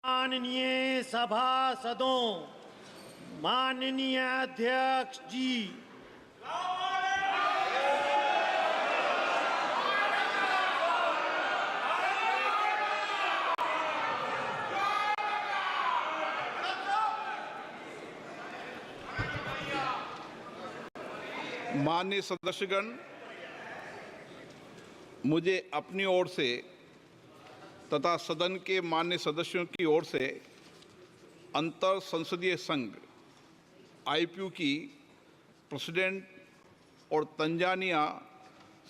माननीय सभासदों, माननीय अध्यक्ष जी, माननीय सदस्यगण, मुझे अपनी ओर से तथा सदन के माननीय सदस्यों की ओर से अंतर संसदीय संघ आईपीयू की प्रेसिडेंट और तंजानिया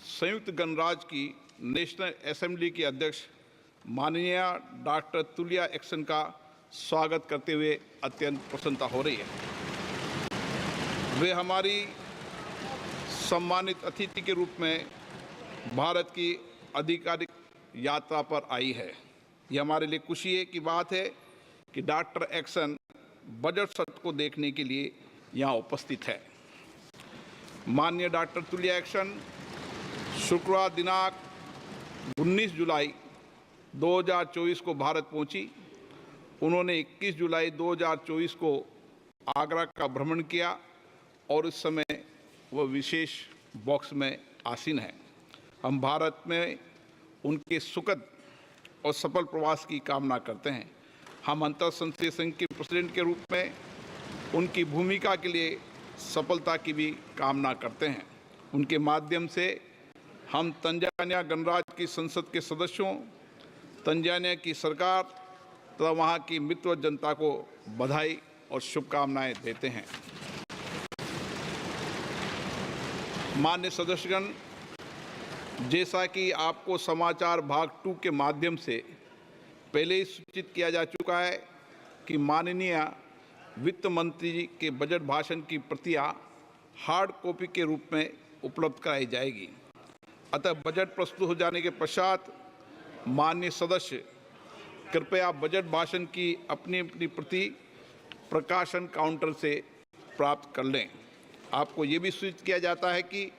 संयुक्त गणराज्य की नेशनल असेंबली की अध्यक्ष माननीय डॉक्टर तुलिया एक्सन का स्वागत करते हुए अत्यंत प्रसन्नता हो रही है। वे हमारी सम्मानित अतिथि के रूप में भारत की आधिकारिक यात्रा पर आई है। यह हमारे लिए खुशी की बात है कि डॉक्टर एक्सन बजट सत्र को देखने के लिए यहाँ उपस्थित है। माननीय डॉक्टर तुलिया एक्सन शुक्रवार दिनांक 19 जुलाई 2024 को भारत पहुंची। उन्होंने 21 जुलाई 2024 को आगरा का भ्रमण किया और इस समय वह विशेष बॉक्स में आसीन है। हम भारत में उनके सुखद और सफल प्रवास की कामना करते हैं। हम अंतर संसदीय संघ के प्रेसिडेंट के रूप में उनकी भूमिका के लिए सफलता की भी कामना करते हैं। उनके माध्यम से हम तंजानिया गणराज्य की संसद के सदस्यों, तंजानिया की सरकार तथा वहाँ की मित्र जनता को बधाई और शुभकामनाएं देते हैं। माननीय सदस्यगण, जैसा कि आपको समाचार भाग 2 के माध्यम से पहले ही सूचित किया जा चुका है कि माननीय वित्त मंत्री जी के बजट भाषण की प्रतियां हार्ड कॉपी के रूप में उपलब्ध कराई जाएगी। अतः बजट प्रस्तुत हो जाने के पश्चात माननीय सदस्य कृपया बजट भाषण की अपनी अपनी प्रति प्रकाशन काउंटर से प्राप्त कर लें। आपको ये भी सूचित किया जाता है कि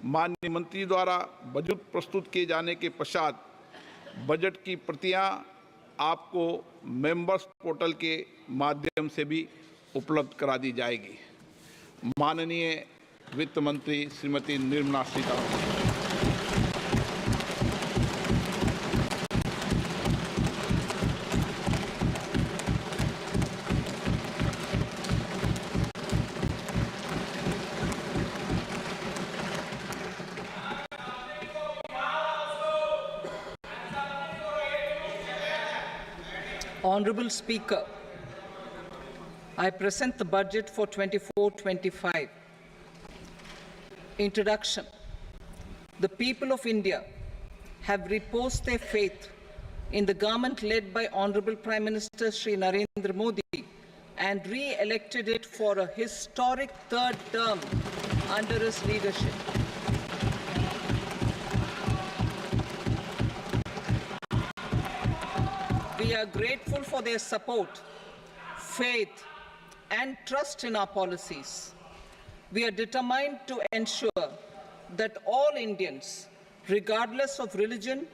माननीय मंत्री द्वारा बजट प्रस्तुत किए जाने के पश्चात बजट की प्रतियां आपको मेंबर्स पोर्टल के माध्यम से भी उपलब्ध करा दी जाएगी। माननीय वित्त मंत्री Shrimati Nirmala Sitharaman. Honorable Speaker, I present the budget for 24-25. Introduction. The people of India have reposed their faith in the government led by Honorable Prime Minister Shri Narendra Modi and re-elected it for a historic third term under his leadership. We are grateful for their support, faith, and trust in our policies. We are determined to ensure that all Indians, regardless of religion,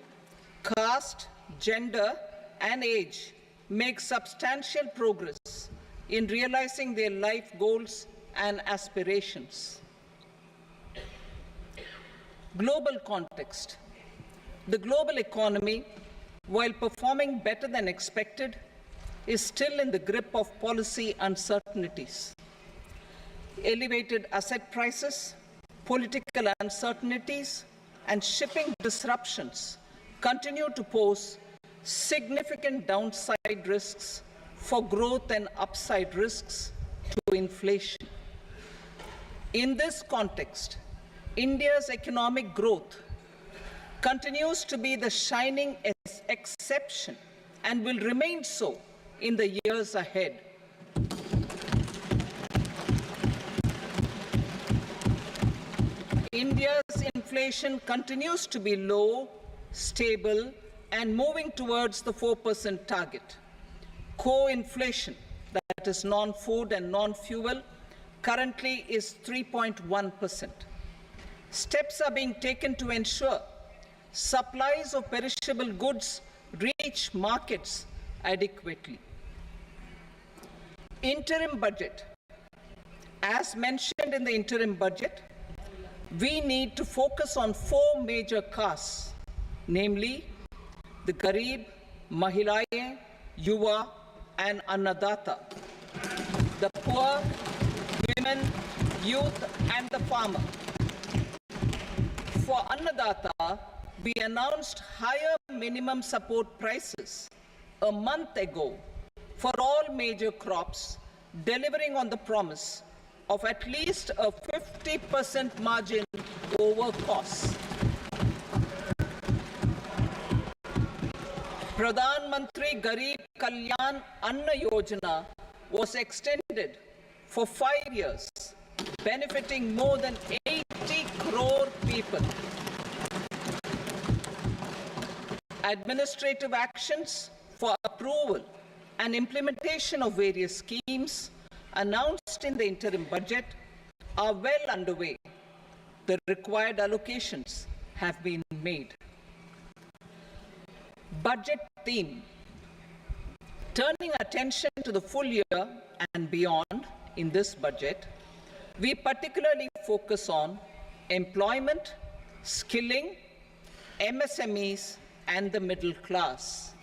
caste, gender, and age, make substantial progress in realizing their life goals and aspirations. Global context. The global economy, while performing better than expected, is still in the grip of policy uncertainties. Elevated asset prices, political uncertainties, and shipping disruptions continue to pose significant downside risks for growth and upside risks to inflation. In this context, India's economic growth continues to be the shining exception and will remain so in the years ahead. India's inflation continues to be low, stable, and moving towards the 4% target. Core inflation, that is non-food and non-fuel, currently is 3.1%. Steps are being taken to ensure supplies of perishable goods reach markets adequately. Interim budget. As mentioned in the interim budget, we need to focus on 4 major castes, namely the Garib, Mahilaye, Yuva, and Annadata, the poor, women, youth, and the farmer. For Annadata, we announced higher minimum support prices a month ago for all major crops, delivering on the promise of at least a 50% margin over costs. Pradhan Mantri Garib Kalyan Anna Yojana was extended for 5 years, benefiting more than 80 crore people. Administrative actions for approval and implementation of various schemes announced in the interim budget are well underway. The required allocations have been made. Budget theme. Turning attention to the full year and beyond in this budget, we particularly focus on employment, skilling, MSMEs, and the middle class.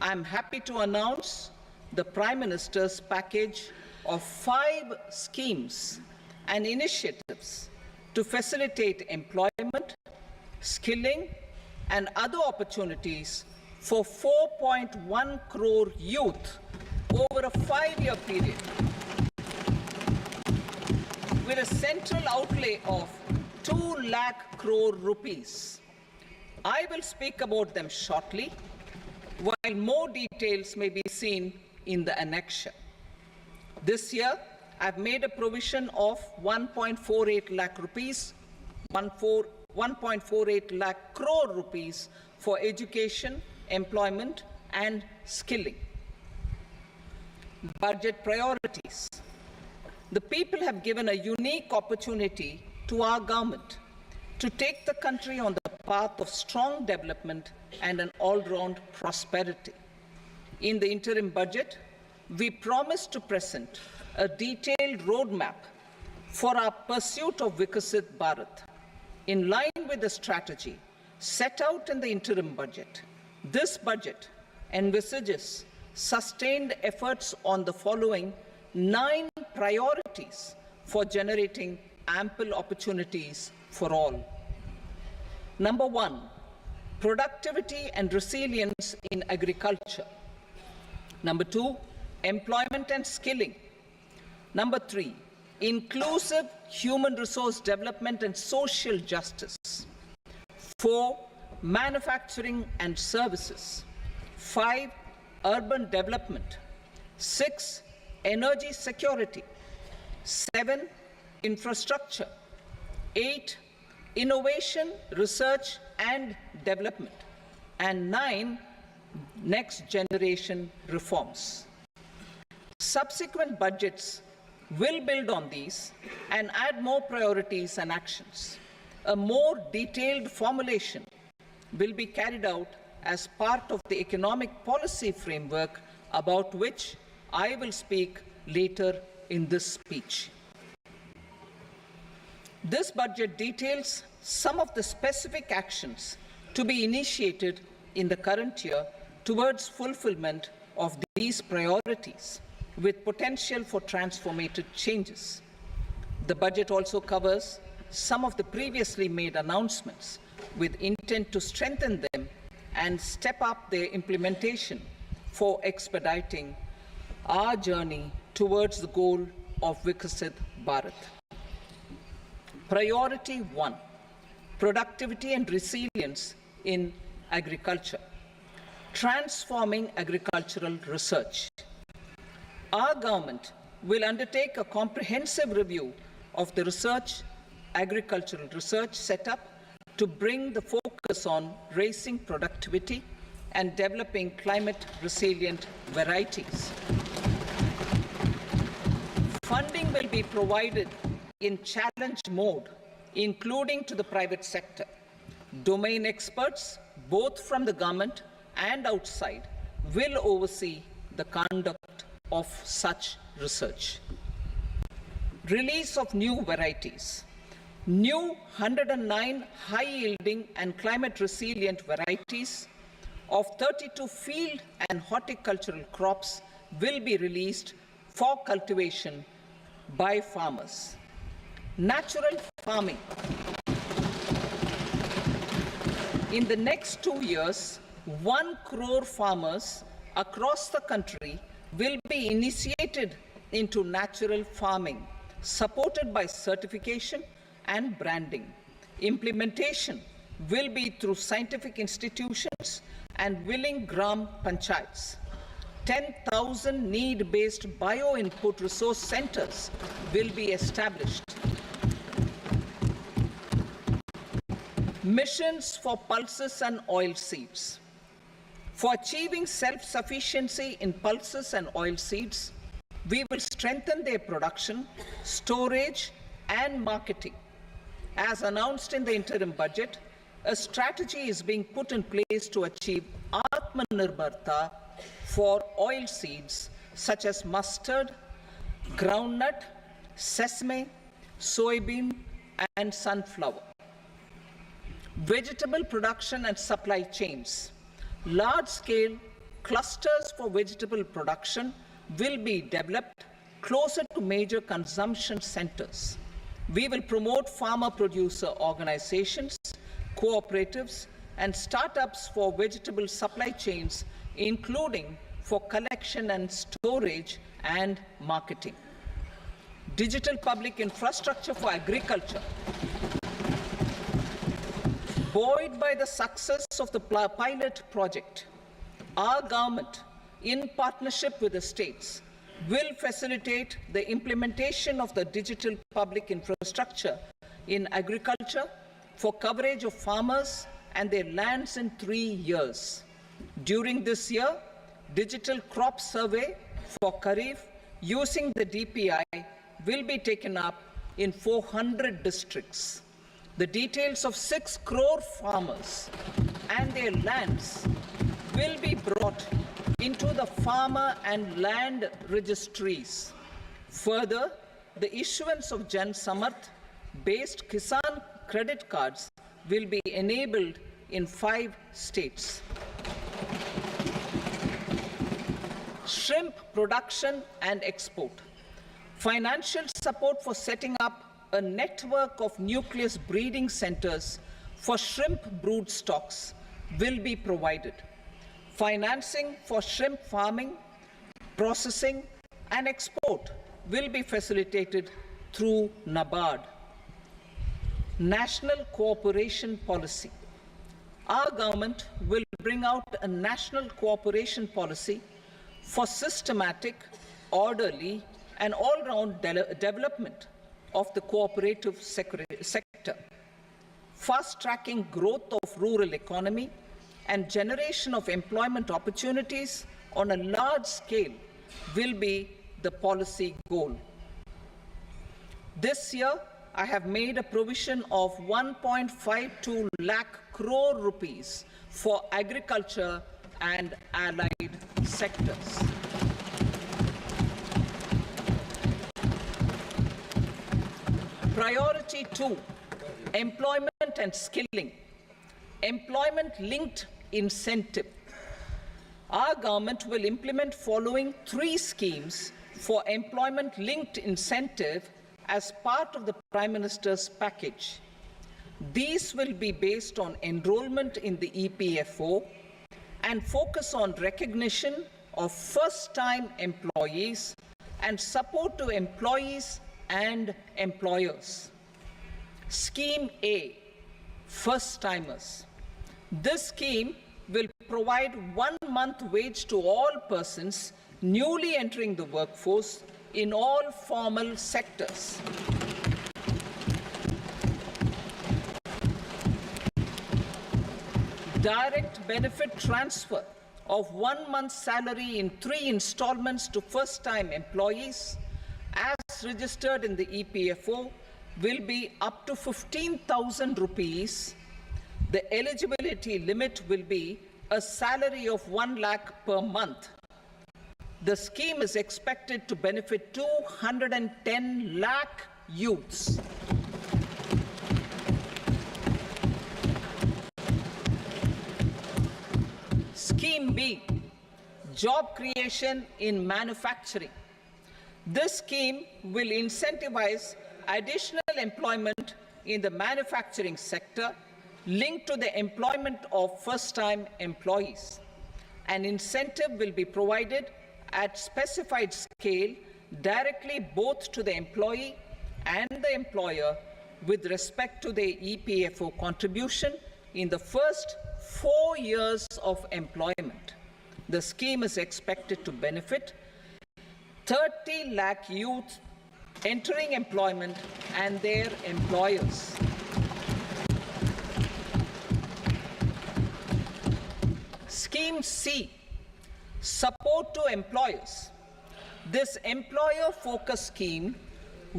I am happy to announce the Prime Minister's package of 5 schemes and initiatives to facilitate employment, skilling, and other opportunities for 4.1 crore youth over a 5-year period, with a central outlay of 2 lakh crore rupees. I will speak about them shortly, while more details may be seen in the annexure. This year, I've made a provision of 1.48 lakh rupees, 1.48 lakh crore rupees for education, employment, and skilling. Budget priorities. The people have given a unique opportunity to our government to take the country on the path of strong development and an all-round prosperity. In the interim budget, we promise to present a detailed roadmap for our pursuit of Vikasit Bharat. In line with the strategy set out in the interim budget, this budget envisages sustained efforts on the following 9 priorities for generating ample opportunities for all. Number 1, productivity and resilience in agriculture. Number 2, employment and skilling. Number 3, inclusive human resource development and social justice. 4, manufacturing and services. 5, urban development. 6, energy security. 7, infrastructure. 8, innovation, research and development. And 9, next generation reforms. Subsequent budgets will build on these and add more priorities and actions. A more detailed formulation will be carried out as part of the economic policy framework, about which I will speak later in this speech. This budget details some of the specific actions to be initiated in the current year towards fulfillment of these priorities, with potential for transformative changes. The budget also covers some of the previously made announcements, with intent to strengthen them and step up their implementation for expediting our journey towards the goal of Vikasit Bharat. Priority 1, productivity and resilience in agriculture. Transforming agricultural research. Our government will undertake a comprehensive review of the agricultural research setup to bring the focus on raising productivity and developing climate-resilient varieties. Funding will be provided in challenge mode, including to the private sector. Domain experts, both from the government and outside, will oversee the conduct of such research. Release of new varieties. New 109 high-yielding and climate-resilient varieties of 32 field and horticultural crops will be released for cultivation by farmers. Natural farming. In the next 2 years, 1 crore farmers across the country will be initiated into natural farming, supported by certification and branding. Implementation will be through scientific institutions and willing gram panchayats. 10,000 need-based bio-input resource centers will be established. Missions for pulses and oil seeds. For achieving self-sufficiency in pulses and oil seeds, we will strengthen their production, storage, and marketing. As announced in the interim budget, a strategy is being put in place to achieve Atmanirbharta for oil seeds such as mustard, groundnut, sesame, soybean, and sunflower. Vegetable production and supply chains. Large-scale clusters for vegetable production will be developed closer to major consumption centers. We will promote farmer-producer organizations, cooperatives, and startups for vegetable supply chains, including for collection and storage and marketing. Digital public infrastructure for agriculture. Buoyed by the success of the pilot project, our government, in partnership with the states, will facilitate the implementation of the digital public infrastructure in agriculture for coverage of farmers and their lands in 3 years. During this year, digital crop survey for Kharif using the DPI will be taken up in 400 districts. The details of 6 crore farmers and their lands will be brought into the farmer and land registries. Further, the issuance of Jan Samarth-based Kisan credit cards will be enabled in 5 states. Shrimp production and export. Financial support for setting up a network of nucleus breeding centers for shrimp brood stocks will be provided. Financing for shrimp farming, processing, and export will be facilitated through NABARD. National cooperation policy. Our government will bring out a national cooperation policy for systematic, orderly, and all-round development of the cooperative sector, fast-tracking growth of rural economy and generation of employment opportunities on a large scale will be the policy goal. This year, I have made a provision of 1.52 lakh crore rupees for agriculture and allied sectors. Priority 2, employment and skilling. Employment-linked incentive. Our government will implement following 3 schemes for employment-linked incentive as part of the Prime Minister's package. These will be based on enrollment in the EPFO and focus on recognition of first-time employees and support to employees and employers. Scheme A, first-timers. This scheme will provide 1 month wage to all persons newly entering the workforce in all formal sectors. Direct benefit transfer of 1 month's salary in 3 installments to first-time employees as registered in the EPFO will be up to 15,000 rupees. The eligibility limit will be a salary of 1 lakh per month. The scheme is expected to benefit 210 lakh youths. Scheme B, job creation in manufacturing. This scheme will incentivize additional employment in the manufacturing sector linked to the employment of first-time employees. An incentive will be provided at specified scale directly both to the employee and the employer with respect to the EPFO contribution in the first 4 years of employment. The scheme is expected to benefit 30 lakh youth entering employment and their employers. Scheme C, support to employers. This employer-focused scheme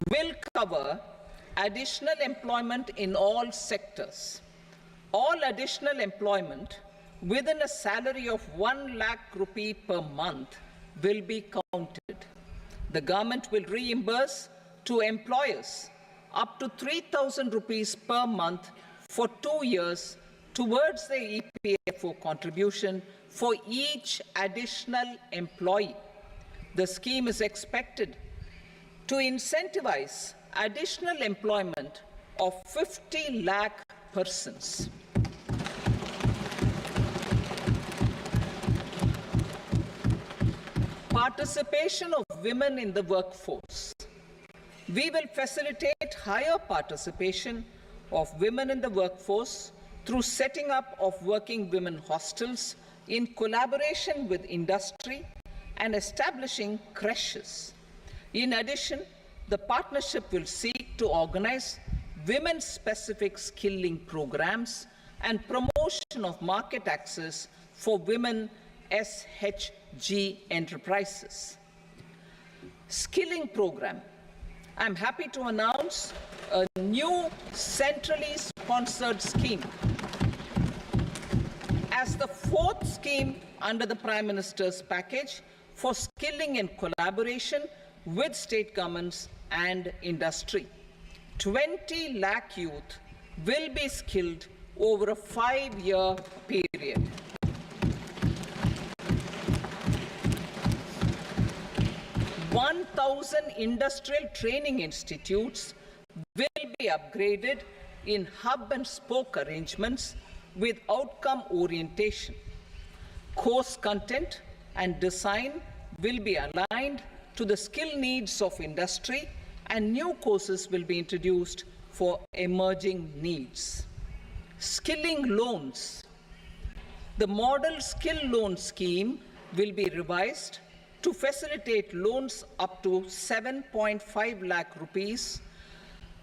will cover additional employment in all sectors. All additional employment within a salary of 1 lakh rupee per month will be counted. The government will reimburse to employers up to 3,000 rupees per month for 2 years towards the EPFO contribution for each additional employee. The scheme is expected to incentivize additional employment of 50 lakh persons. Participation of women in the workforce. We will facilitate higher participation of women in the workforce through setting up of working women hostels in collaboration with industry and establishing creches. In addition, the partnership will seek to organize women-specific skilling programs and promotion of market access for women SHG enterprises. Skilling program. I'm happy to announce a new centrally sponsored scheme as the fourth scheme under the Prime Minister's package for skilling in collaboration with state governments and industry. 20 lakh youth will be skilled over a 5-year period. "1,000 industrial training institutes will be upgraded in hub and spoke arrangements with outcome orientation. Course content and design will be aligned to the skill needs of industry, and new courses will be introduced for emerging needs." Skilling loans. The model skill loan scheme will be revised to facilitate loans up to 7.5 lakh rupees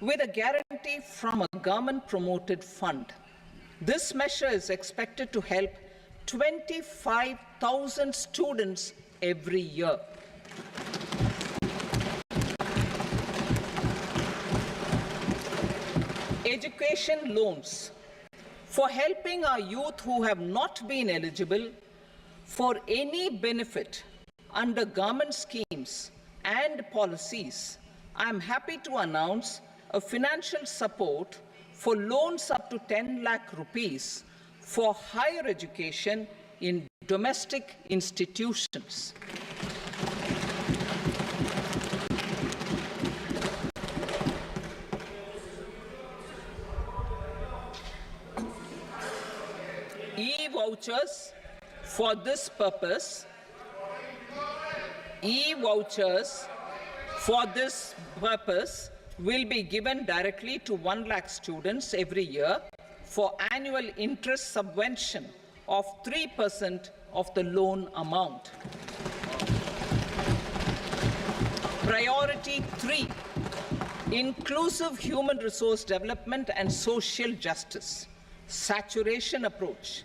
with a guarantee from a government-promoted fund. This measure is expected to help 25,000 students every year. Education loans. For helping our youth who have not been eligible for any benefit under government schemes and policies, I am happy to announce a financial support for loans up to 10 lakh rupees for higher education in domestic institutions. E-vouchers for this purpose. E-vouchers for this purpose will be given directly to 1 lakh students every year for annual interest subvention of 3% of the loan amount. Priority 3, inclusive human resource development and social justice, saturation approach.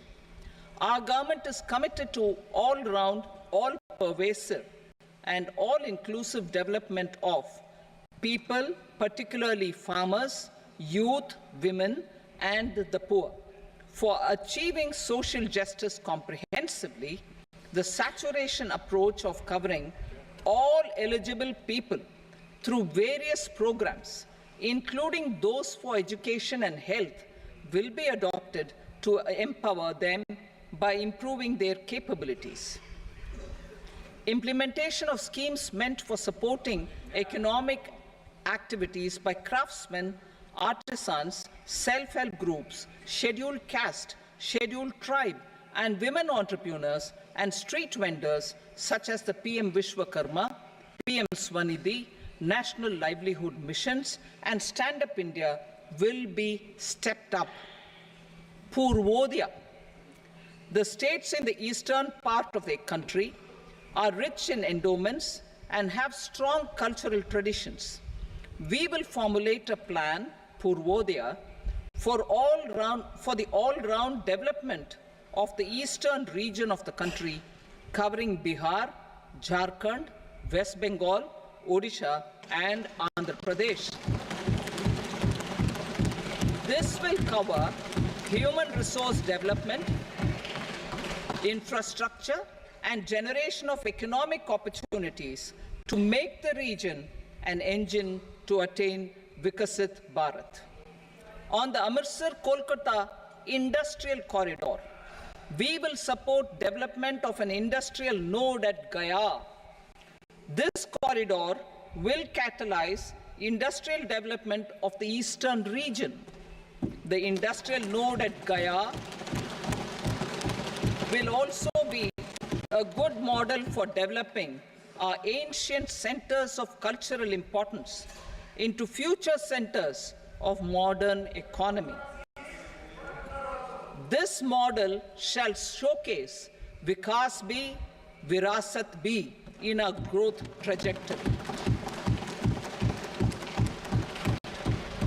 Our government is committed to all-round, all-pervasive and all-inclusive development of people, particularly farmers, youth, women, and the poor. For achieving social justice comprehensively, the saturation approach of covering all eligible people through various programs, including those for education and health, will be adopted to empower them by improving their capabilities. Implementation of schemes meant for supporting economic activities by craftsmen, artisans, self-help groups, scheduled caste, scheduled tribe, and women entrepreneurs and street vendors such as the PM Vishwakarma, PM Swanidhi, National Livelihood Missions, and Stand Up India will be stepped up. Purvodaya. The states in the eastern part of the country are rich in endowments and have strong cultural traditions. We will formulate a plan, Purvodaya, for the all-round development of the eastern region of the country, covering Bihar, Jharkhand, West Bengal, Odisha, and Andhra Pradesh. This will cover human resource development, infrastructure, and generation of economic opportunities to make the region an engine to attain Vikasit Bharat. On the Amritsar-Kolkata Industrial Corridor, we will support development of an industrial node at Gaya. This corridor will catalyze industrial development of the eastern region. The industrial node at Gaya will also be a good model for developing our ancient centers of cultural importance into future centers of modern economy. This model shall showcase Vikas B, Virasat B in our growth trajectory.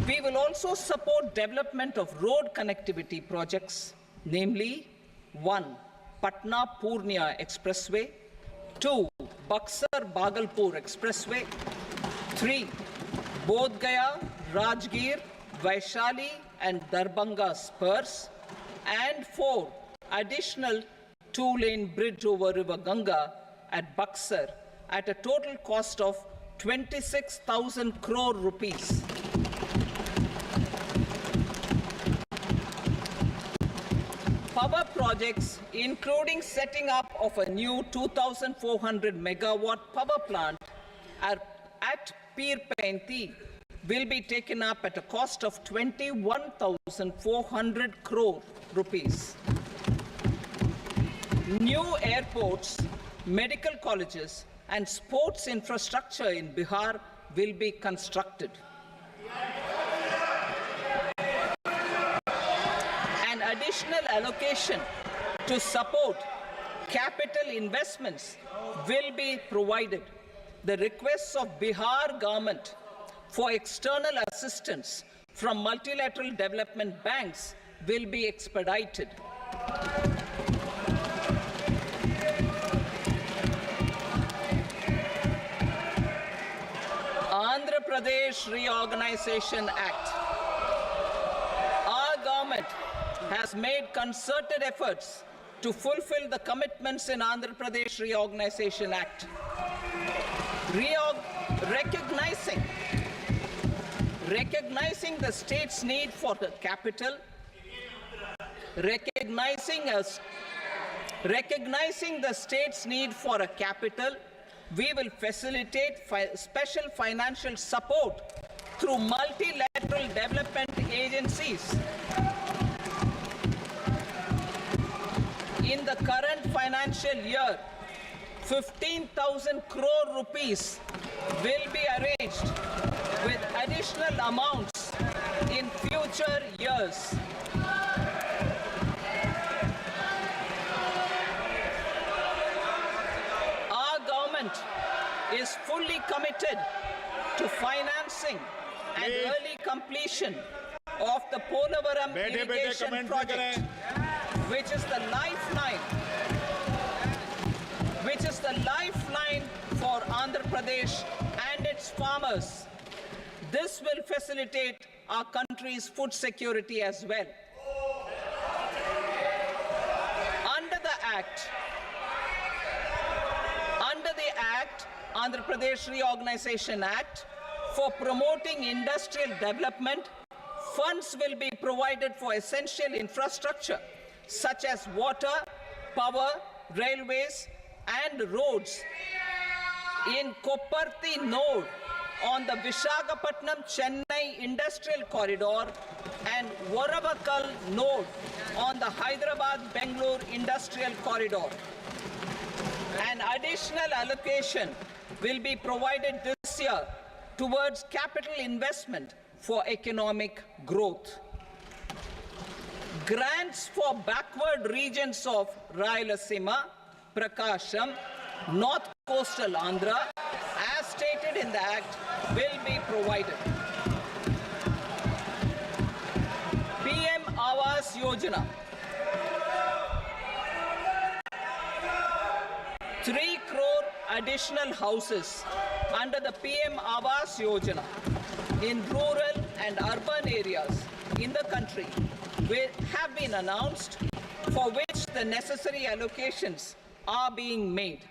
We will also support development of road connectivity projects, namely 1. Patna-Purnia Expressway, 2. Buxar-Bhagalpur Expressway, 3. Bodh Gaya, Rajgir, Vaishali and Darbhanga spurs, and 4. Additional 2-lane bridge over River Ganga at Buxar at a total cost of 26,000 crore rupees. Power projects, including setting up of a new 2,400 megawatt power plant at Pir Painti, will be taken up at a cost of 21,400 crore rupees. New airports, medical colleges, and sports infrastructure in Bihar will be constructed. An additional allocation to support capital investments will be provided. The requests of Bihar government for external assistance from multilateral development banks will be expedited. Andhra Pradesh Reorganization Act. Our government has made concerted efforts to fulfill the commitments in Andhra Pradesh Reorganization Act. Recognizing the state's need for the capital, recognizing the state's need for a capital, we will facilitate special financial support through multilateral development agencies. In the current financial year, 15,000 crore rupees will be arranged with additional amounts in future years. Our government is fully committed to financing and early completion of the Polavaram irrigation project, which is the lifeline for Andhra Pradesh and its farmers. This will facilitate our country's food security as well. Under the Act, Andhra Pradesh Reorganization Act for promoting industrial development, funds will be provided for essential infrastructure such as water, power, railways, and roads in Kopparthi node on the Visakhapatnam-Chennai Industrial Corridor and Varavakal node on the Hyderabad-Bangalore Industrial Corridor. An additional allocation will be provided this year towards capital investment for economic growth. Grants for backward regions of Rayalaseema, Prakasham, North Coastal Andhra, as stated in the Act, will be provided. PM Awas Yojana. 3 crore additional houses under the PM Awas Yojana in rural and urban areas in the country have been announced, for which the necessary allocations are being made.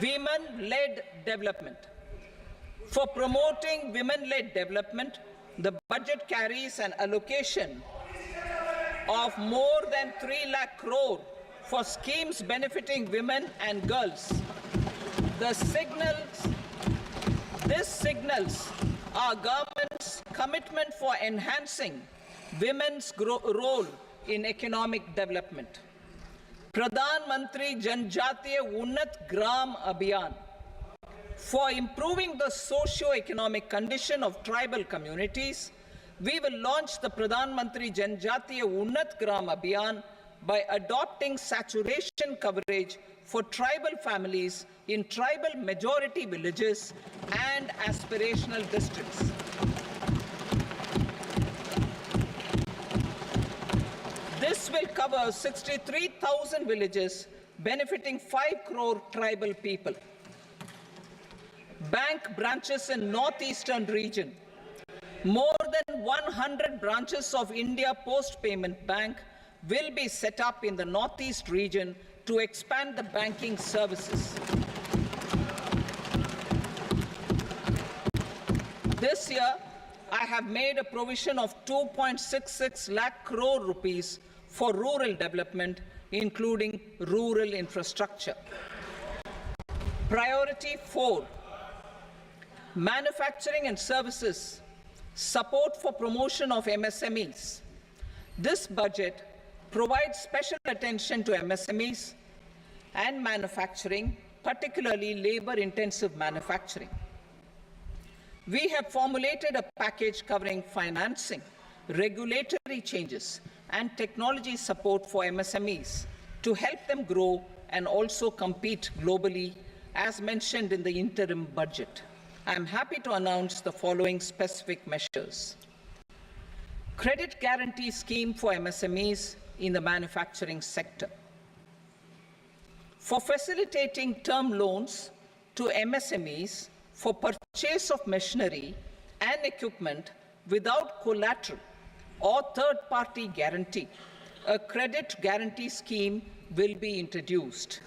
Women-led development. For promoting women-led development, the budget carries an allocation of more than 3 lakh crore for schemes benefiting women and girls. This signals our government's commitment for enhancing women's role in economic development. Pradhan Mantri Janjatiya Unnat Gram Abhiyan. For improving the socio-economic condition of tribal communities, we will launch the Pradhan Mantri Janjatiya Unnat Gram Abhiyan by adopting saturation coverage for tribal families in tribal majority villages and aspirational districts. This will cover 63,000 villages, benefiting 5 crore tribal people. Bank branches in northeastern region. More than 100 branches of India Post Payment Bank will be set up in the northeast region to expand the banking services. This year, I have made a provision of 2.66 lakh crore rupees for rural development, including rural infrastructure. Priority 4, manufacturing and services, support for promotion of MSMEs. This budget provides special attention to MSMEs and manufacturing, particularly labor-intensive manufacturing. We have formulated a package covering financing, regulatory changes, and technology support for MSMEs to help them grow and also compete globally, as mentioned in the interim budget. I am happy to announce the following specific measures. Credit guarantee scheme for MSMEs in the manufacturing sector. For facilitating term loans to MSMEs for purchase of machinery and equipment without collateral or third-party guarantee, a credit guarantee scheme will be introduced.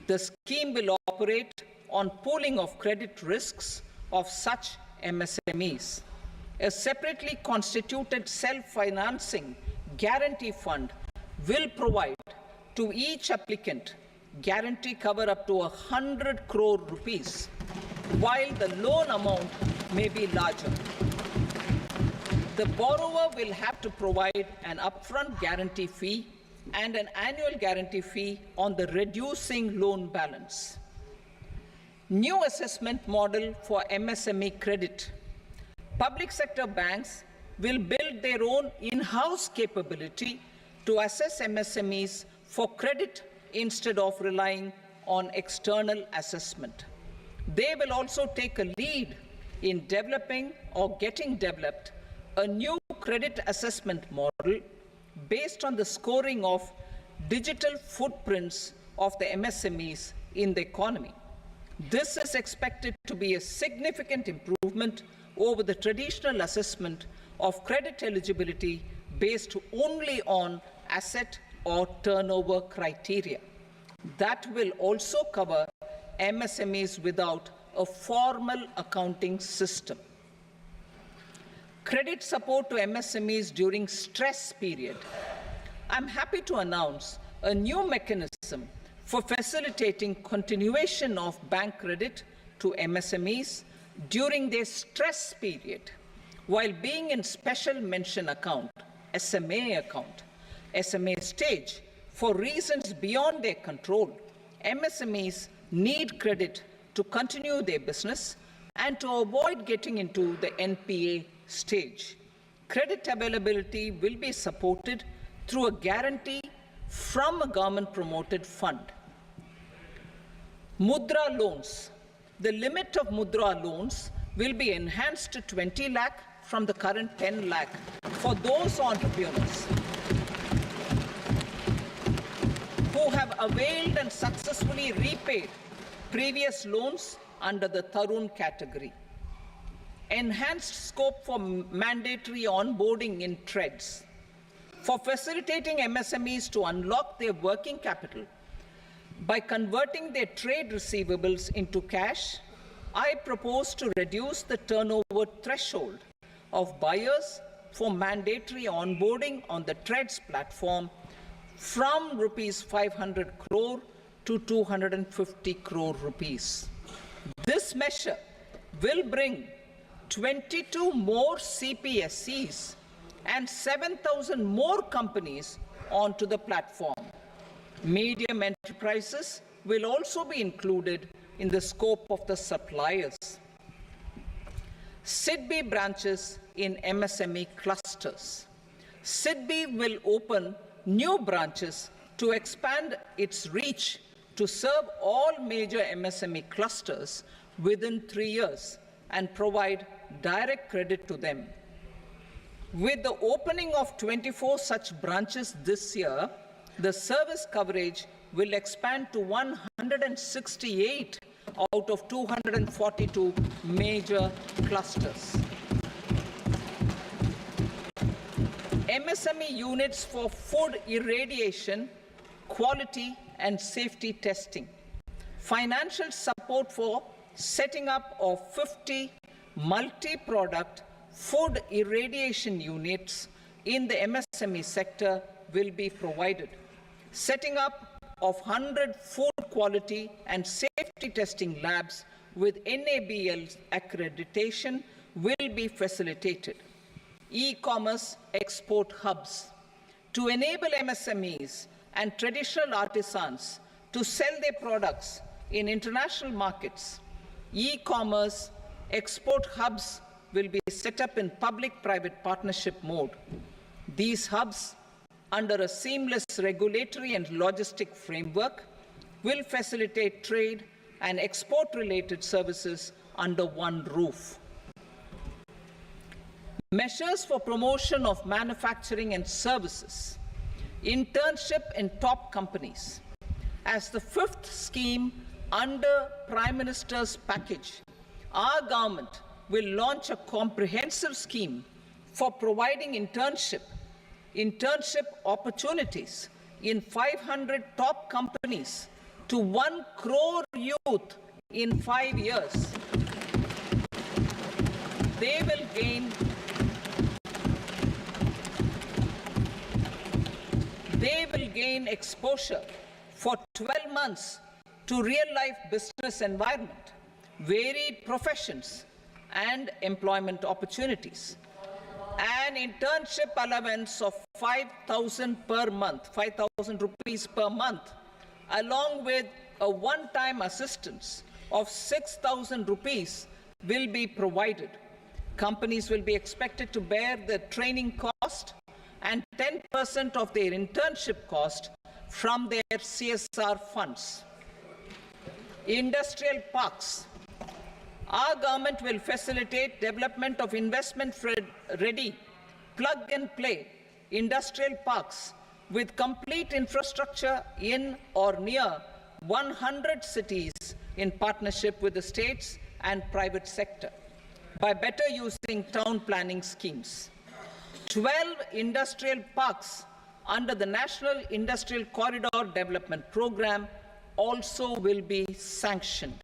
The scheme will operate on pooling of credit risks of such MSMEs. A separately constituted self-financing guarantee fund will provide to each applicant guarantee cover up to 100 crore rupees, while the loan amount may be larger. The borrower will have to provide an upfront guarantee fee and an annual guarantee fee on the reducing loan balance. New assessment model for MSME credit. Public sector banks will build their own in-house capability to assess MSMEs for credit instead of relying on external assessment. They will also take a lead in developing or getting developed a new credit assessment model based on the scoring of digital footprints of the MSMEs in the economy. This is expected to be a significant improvement over the traditional assessment of credit eligibility based only on asset or turnover criteria. That will also cover MSMEs without a formal accounting system. Credit support to MSMEs during stress period. I'm happy to announce a new mechanism for facilitating continuation of bank credit to MSMEs during their stress period while being in special mention account, SMA stage, for reasons beyond their control. MSMEs need credit to continue their business and to avoid getting into the NPA stage. Credit availability will be supported through a guarantee from a government-promoted fund. Mudra loans. The limit of Mudra loans will be enhanced to 20 lakh from the current 10 lakh for those entrepreneurs who have availed and successfully repaid previous loans under the Tarun category. Enhanced scope for mandatory onboarding in TREDS. For facilitating MSMEs to unlock their working capital by converting their trade receivables into cash, I propose to reduce the turnover threshold of buyers for mandatory onboarding on the TREDS platform from rupees 500 crore to 250 crore rupees. This measure will bring 22 more CPSCs and 7,000 more companies onto the platform. Medium enterprises will also be included in the scope of the suppliers. SIDBI branches in MSME clusters. SIDBI will open new branches to expand its reach to serve all major MSME clusters within 3 years and provide direct credit to them. With the opening of 24 such branches this year, the service coverage will expand to 168 out of 242 major clusters. MSME units for food irradiation, quality and safety testing. Financial support for setting up of 50 multi-product food irradiation units in the MSME sector will be provided. Setting up of 100 food quality and safety testing labs with NABL accreditation will be facilitated. E-commerce export hubs to enable MSMEs and traditional artisans to sell their products in international markets. E-commerce export hubs will be set up in public-private partnership mode. These hubs, under a seamless regulatory and logistic framework, will facilitate trade and export-related services under one roof. Measures for promotion of manufacturing and services. Internship in top companies. As the fifth scheme under Prime Minister's package, our government will launch a comprehensive scheme for providing internship opportunities in 500 top companies to 1 crore youth in 5 years. They will gain exposure for 12 months to real-life business environment, varied professions, and employment opportunities. An internship allowance of 5,000 per month, 5,000 rupees per month, along with a one-time assistance of 6,000 rupees will be provided. Companies will be expected to bear the training cost and 10% of their internship cost from their CSR funds. Industrial parks. Our government will facilitate development of investment-ready, plug-and-play industrial parks with complete infrastructure in or near 100 cities in partnership with the states and private sector by better using town planning schemes. 12 industrial parks under the National Industrial Corridor Development Program also will be sanctioned.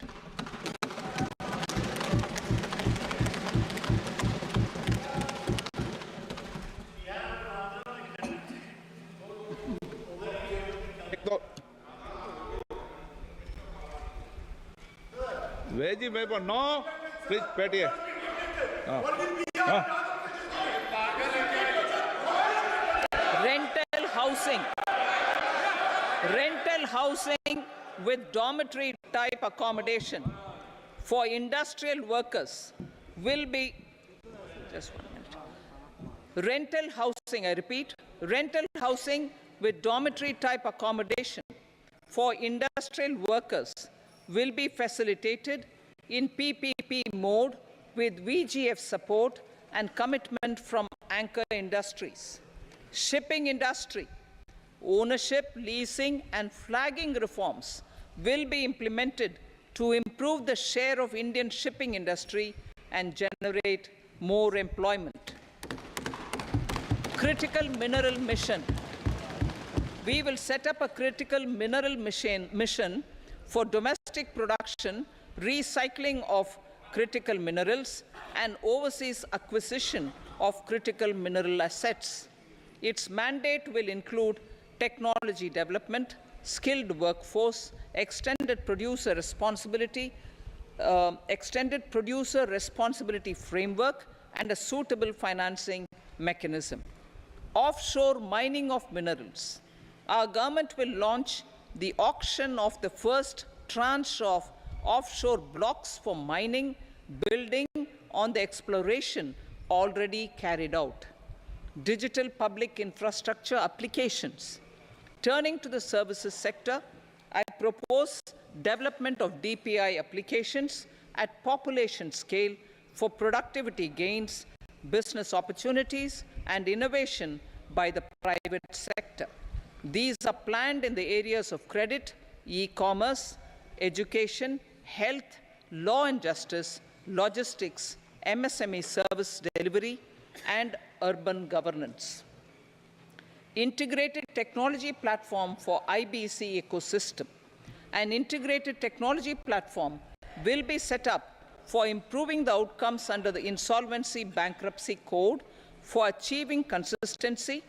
Veggie paper, no. Please, Patty. Rental housing. Rental housing with dormitory type accommodation for industrial workers will be, just 1 minute. Rental housing, I repeat, rental housing with dormitory type accommodation for industrial workers will be facilitated in PPP mode with VGF support and commitment from anchor industries. Shipping industry, ownership, leasing and flagging reforms will be implemented to improve the share of Indian shipping industry and generate more employment. Critical mineral mission. We will set up a critical mineral mission for domestic production, recycling of critical minerals, and overseas acquisition of critical mineral assets. Its mandate will include technology development, skilled workforce, extended producer responsibility framework, and a suitable financing mechanism. Offshore mining of minerals. Our government will launch the auction of the first tranche of offshore blocks for mining, building on the exploration already carried out. Digital public infrastructure applications. Turning to the services sector, I propose development of DPI applications at population scale for productivity gains, business opportunities, and innovation by the private sector. These are planned in the areas of credit, e-commerce, education, health, law and justice, logistics, MSME service delivery, and urban governance. Integrated technology platform for IBC ecosystem. An integrated technology platform will be set up for improving the outcomes under the Insolvency Bankruptcy Code for achieving consistency,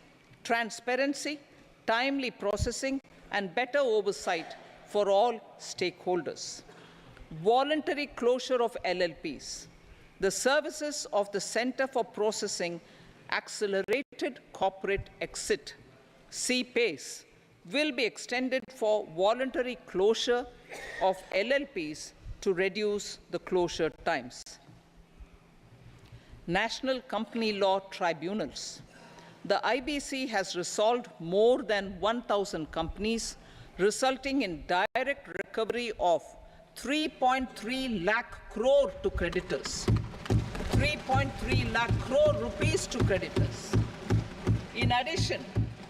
transparency, timely processing, and better oversight for all stakeholders. Voluntary closure of LLPs. The services of the Center for Processing Accelerated Corporate Exit, CPACE, will be extended for voluntary closure of LLPs to reduce the closure times. National Company Law Tribunals. The IBC has resolved more than 1,000 companies, resulting in direct recovery of 3.3 lakh crore to creditors. 3.3 lakh crore rupees to creditors. In addition,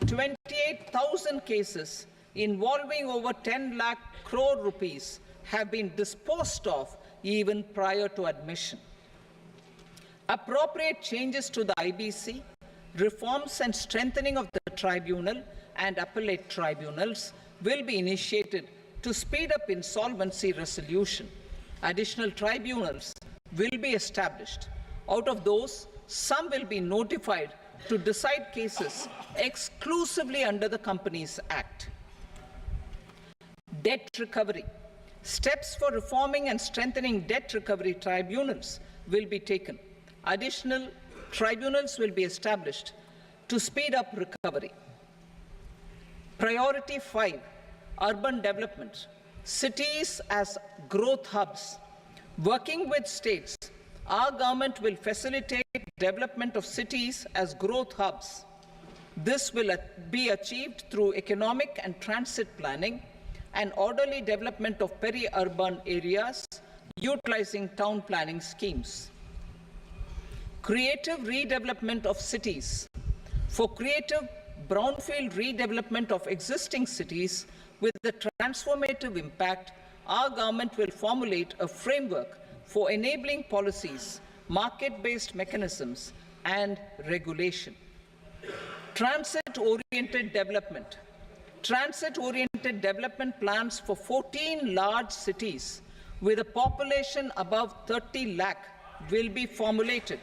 28,000 cases involving over 10 lakh crore rupees have been disposed of even prior to admission. Appropriate changes to the IBC, reforms and strengthening of the tribunal and appellate tribunals will be initiated to speed up insolvency resolution. Additional tribunals will be established. Out of those, some will be notified to decide cases exclusively under the Companies Act. Debt recovery. Steps for reforming and strengthening debt recovery tribunals will be taken. Additional tribunals will be established to speed up recovery. Priority 5, urban development. Cities as growth hubs. Working with states, our government will facilitate development of cities as growth hubs. This will be achieved through economic and transit planning and orderly development of peri-urban areas utilizing town planning schemes. Creative redevelopment of cities. For creative brownfield redevelopment of existing cities with the transformative impact, our government will formulate a framework for enabling policies, market-based mechanisms, and regulation. Transit-oriented development. transit-oriented development plans for 14 large cities with a population above 30 lakh will be formulated,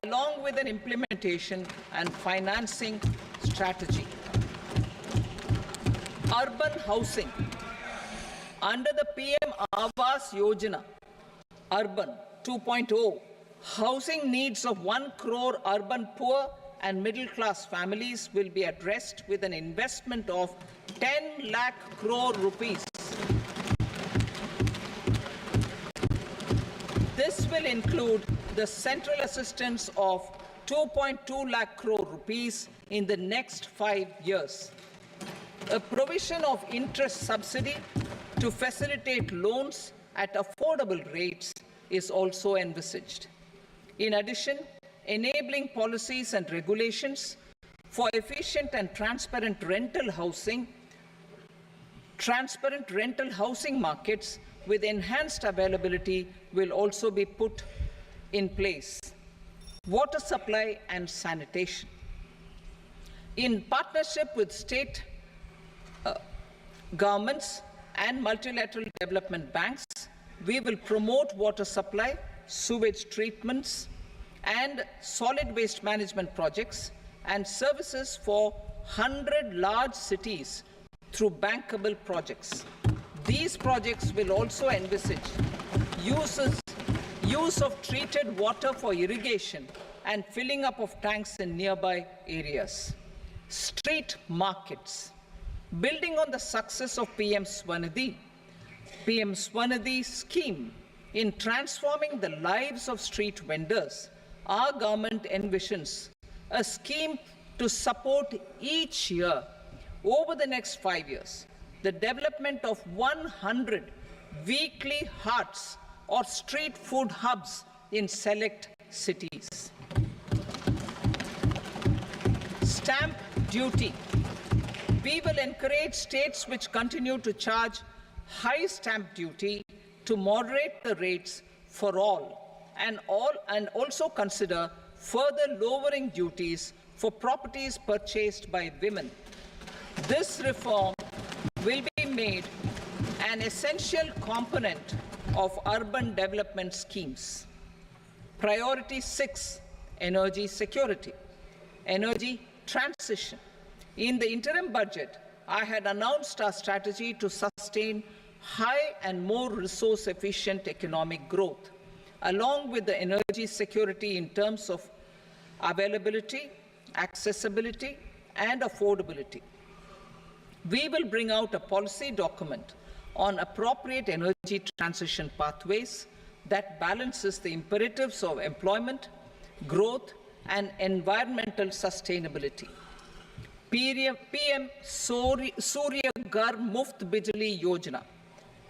along with an implementation and financing strategy. Urban housing. Under the PM Awas Yojana, Urban 2.0, housing needs of 1 crore urban poor and middle-class families will be addressed with an investment of 10 lakh crore rupees. This will include the central assistance of 2.2 lakh crore rupees in the next 5 years. A provision of interest subsidy to facilitate loans at affordable rates is also envisaged. In addition, enabling policies and regulations for efficient and transparent rental housing markets with enhanced availability will also be put in place. Water supply and sanitation. In partnership with state governments and multilateral development banks, we will promote water supply, sewage treatments, and solid waste management projects and services for 100 large cities through bankable projects. These projects will also envisage use of treated water for irrigation and filling up of tanks in nearby areas. Street markets. Building on the success of PM Swanidhi scheme in transforming the lives of street vendors, our government envisions a scheme to support each year over the next 5 years the development of 100 weekly hearts or street food hubs in select cities. Stamp duty. We will encourage states which continue to charge high stamp duty to moderate the rates for all and also consider further lowering duties for properties purchased by women. This reform will be made an essential component of urban development schemes. Priority 6, energy security, energy transition. In the interim budget, I had announced our strategy to sustain high and more resource-efficient economic growth, along with the energy security in terms of availability, accessibility, and affordability. We will bring out a policy document on appropriate energy transition pathways that balances the imperatives of employment, growth, and environmental sustainability. PM Surya Ghar Muft Bijli Yojana.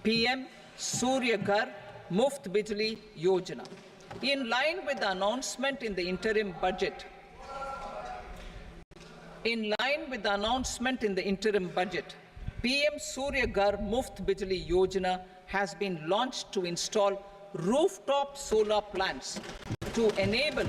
PM Surya Ghar Muft Bijli Yojana. In line with the announcement in the interim budget, PM Surya Ghar Muft Bijli Yojana has been launched to install rooftop solar plants to enable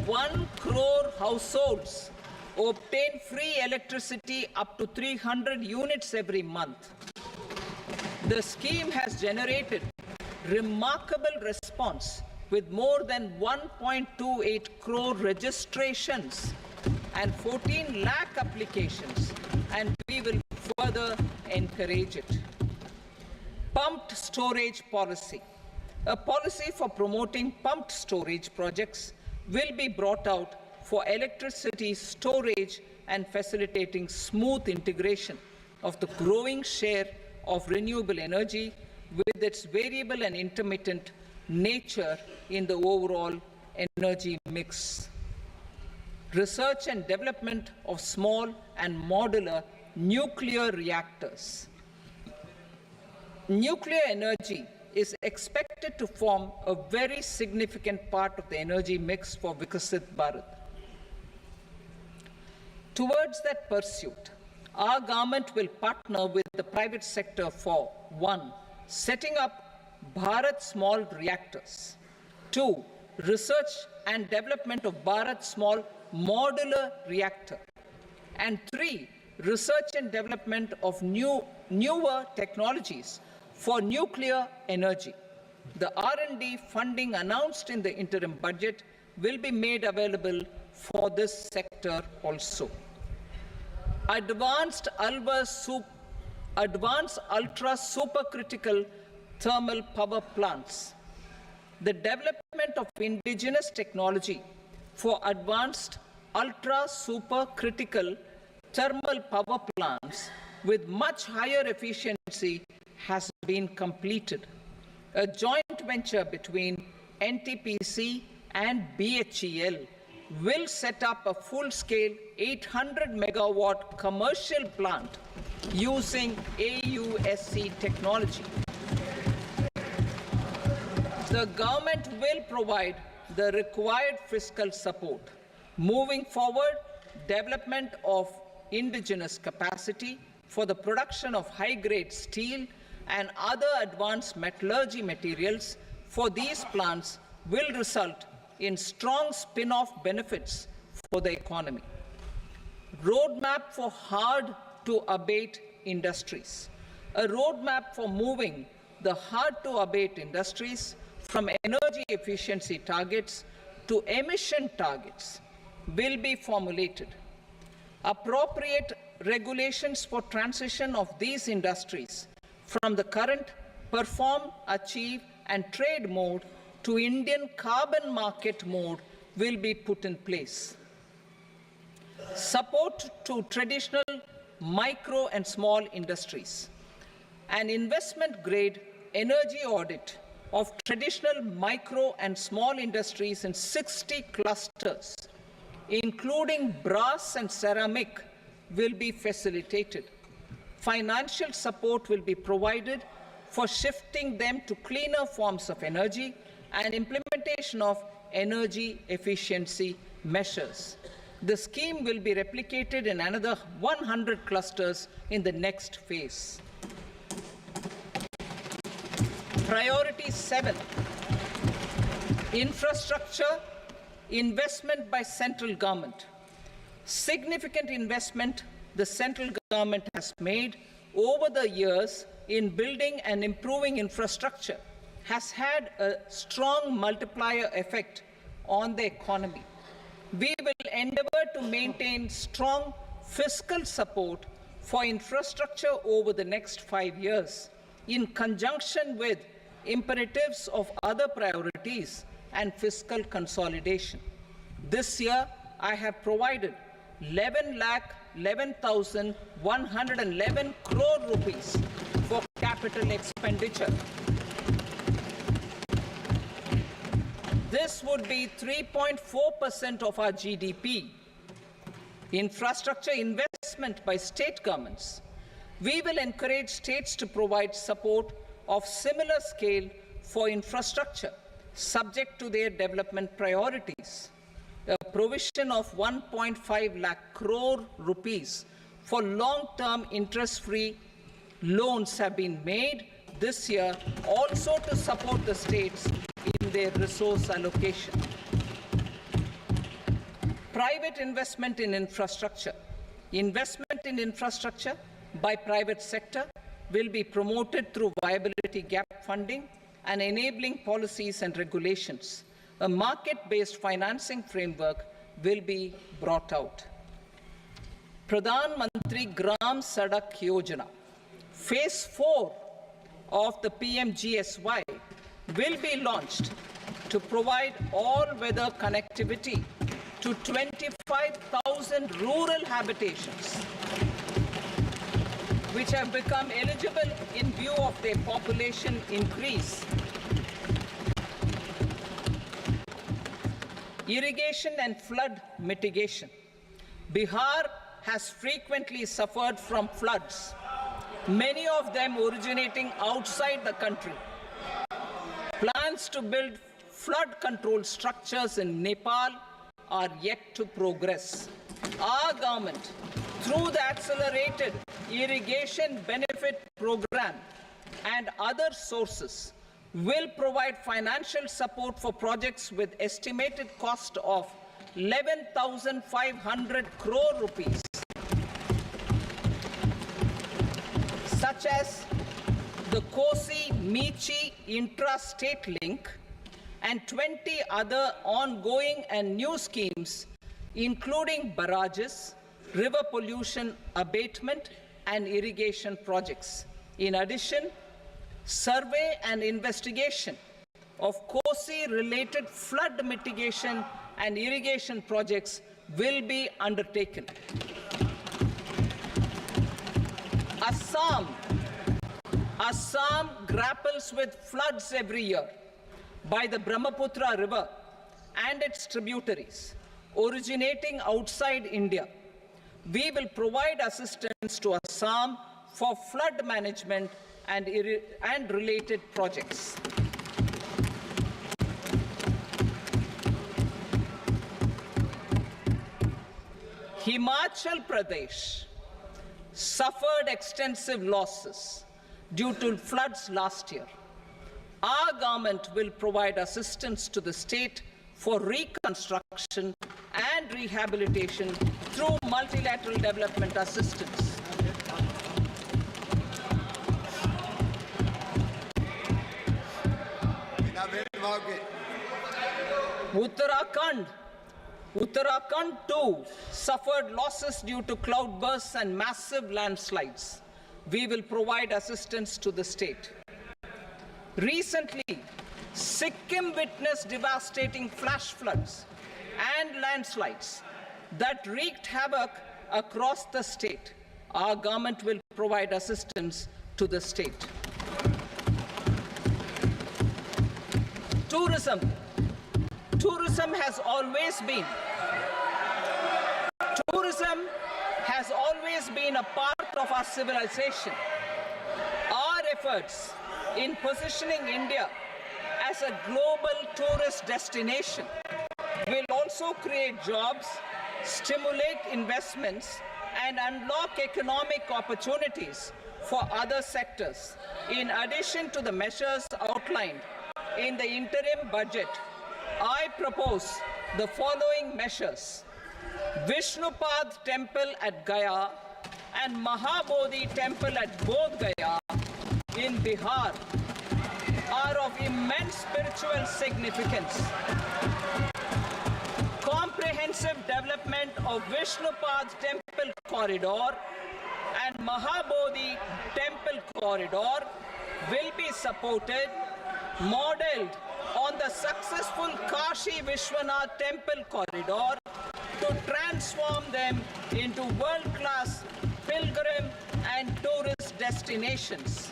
1 crore households obtain free electricity up to 300 units every month. The scheme has generated remarkable response with more than 1.28 crore registrations and 14 lakh applications, and we will further encourage it. Pumped storage policy. A policy for promoting pumped storage projects will be brought out for electricity storage and facilitating smooth integration of the growing share of renewable energy with its variable and intermittent nature in the overall energy mix. Research and development of small and modular nuclear reactors. Nuclear energy is expected to form a very significant part of the energy mix for Vikasit Bharat. Towards that pursuit, our government will partner with the private sector for 1. Setting up Bharat Small Reactors, 2. Research and development of Bharat Small modular reactor. And 3, research and development of newer technologies for nuclear energy. The R&D funding announced in the interim budget will be made available for this sector also. Advanced ultra supercritical thermal power plants. The development of indigenous technology for advanced ultra supercritical thermal power plants with much higher efficiency has been completed. A joint venture between NTPC and BHEL will set up a full-scale 800 megawatt commercial plant using AUSC technology. The government will provide the required fiscal support. Moving forward, development of indigenous capacity for the production of high-grade steel and other advanced metallurgy materials for these plants will result in strong spin-off benefits for the economy. Roadmap for hard-to-abate industries. A roadmap for moving the hard-to-abate industries from energy efficiency targets to emission targets will be formulated. Appropriate regulations for transition of these industries from the current perform, achieve, and trade mode to Indian carbon market mode will be put in place. Support to traditional micro and small industries. An investment-grade energy audit of traditional micro and small industries in 60 clusters, including brass and ceramic, will be facilitated. Financial support will be provided for shifting them to cleaner forms of energy and implementation of energy efficiency measures. The scheme will be replicated in another 100 clusters in the next phase. Priority 7, infrastructure investment by central government. Significant investment the central government has made over the years in building and improving infrastructure has had a strong multiplier effect on the economy. We will endeavor to maintain strong fiscal support for infrastructure over the next 5 years in conjunction with imperatives of other priorities and fiscal consolidation. This year, I have provided 11,11,111 crore rupees for capital expenditure. This would be 3.4% of our GDP. Infrastructure investment by state governments. We will encourage states to provide support of similar scale for infrastructure, subject to their development priorities. A provision of 1.5 lakh crore rupees for long-term interest-free loans have been made this year also to support the states in their resource allocation. Private investment in infrastructure. Investment in infrastructure by private sector will be promoted through viability gap funding and enabling policies and regulations. A market-based financing framework will be brought out. Pradhan Mantri Gram Sadak Yojana. Phase 4 of the PMGSY will be launched to provide all-weather connectivity to 25,000 rural habitations, which have become eligible in view of their population increase. Irrigation and flood mitigation. Bihar has frequently suffered from floods, many of them originating outside the country. Plans to build flood control structures in Nepal are yet to progress. Our government, through the Accelerated Irrigation Benefit Program and other sources, will provide financial support for projects with estimated cost of 11,500 crore rupees, such as the Kosi-Michi intra-state link and 20 other ongoing and new schemes, including barrages, river pollution abatement, and irrigation projects. In addition, survey and investigation of Kosi-related flood mitigation and irrigation projects will be undertaken. Assam grapples with floods every year by the Brahmaputra River and its tributaries originating outside India. We will provide assistance to Assam for flood management and related projects. Himachal Pradesh suffered extensive losses due to floods last year. Our government will provide assistance to the state for reconstruction and rehabilitation through multilateral development assistance. Uttarakhand too suffered losses due to cloudbursts and massive landslides. We will provide assistance to the state. Recently, Sikkim witnessed devastating flash floods and landslides that wreaked havoc across the state. Our government will provide assistance to the state. Tourism has always been a part of our civilization. Our efforts in positioning India as a global tourist destination will also create jobs, stimulate investments, and unlock economic opportunities for other sectors. In addition to the measures outlined in the interim budget, I propose the following measures. Vishnupad Temple at Gaya and Mahabodhi Temple at Bodh Gaya in Bihar are of immense spiritual significance. Comprehensive development of Vishnupad Temple Corridor and Mahabodhi Temple Corridor will be supported, modeled on the successful Kashi Vishwanath Temple Corridor to transform them into world-class pilgrim and tourist destinations.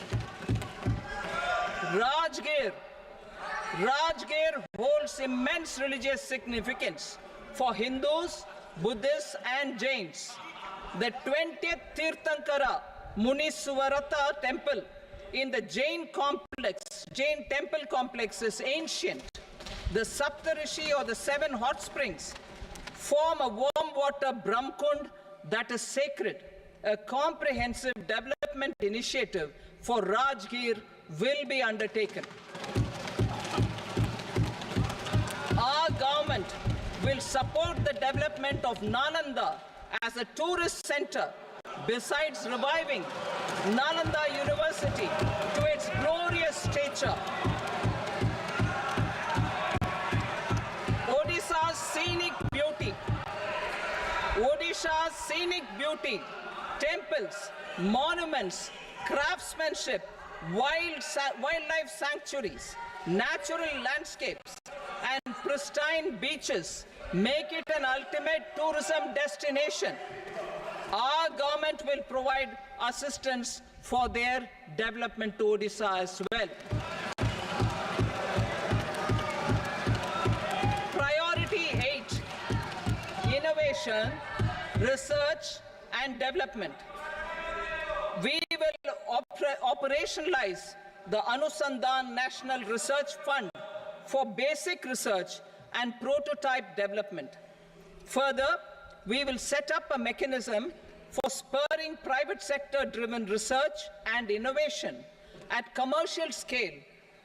Rajgir holds immense religious significance for Hindus, Buddhists, and Jains. The 20th Tirthankara Muniswarata temple in the Jain temple complex is ancient. The Saptarishi, or the 7 hot springs, form a warm water Brahmkund that is sacred. A comprehensive development initiative for Rajgir will be undertaken. Our government will support the development of Nalanda as a tourist center, besides reviving Nalanda University to its glorious stature. Odisha's scenic beauty, temples, monuments, craftsmanship, wildlife sanctuaries, natural landscapes, and pristine beaches make it an ultimate tourism destination. Our government will provide assistance for their development to Odisha as well. Priority 8, innovation, research, and development. We will operationalize the Anusandhan National Research Fund for basic research and prototype development. Further, we will set up a mechanism for spurring private sector-driven research and innovation at commercial scale,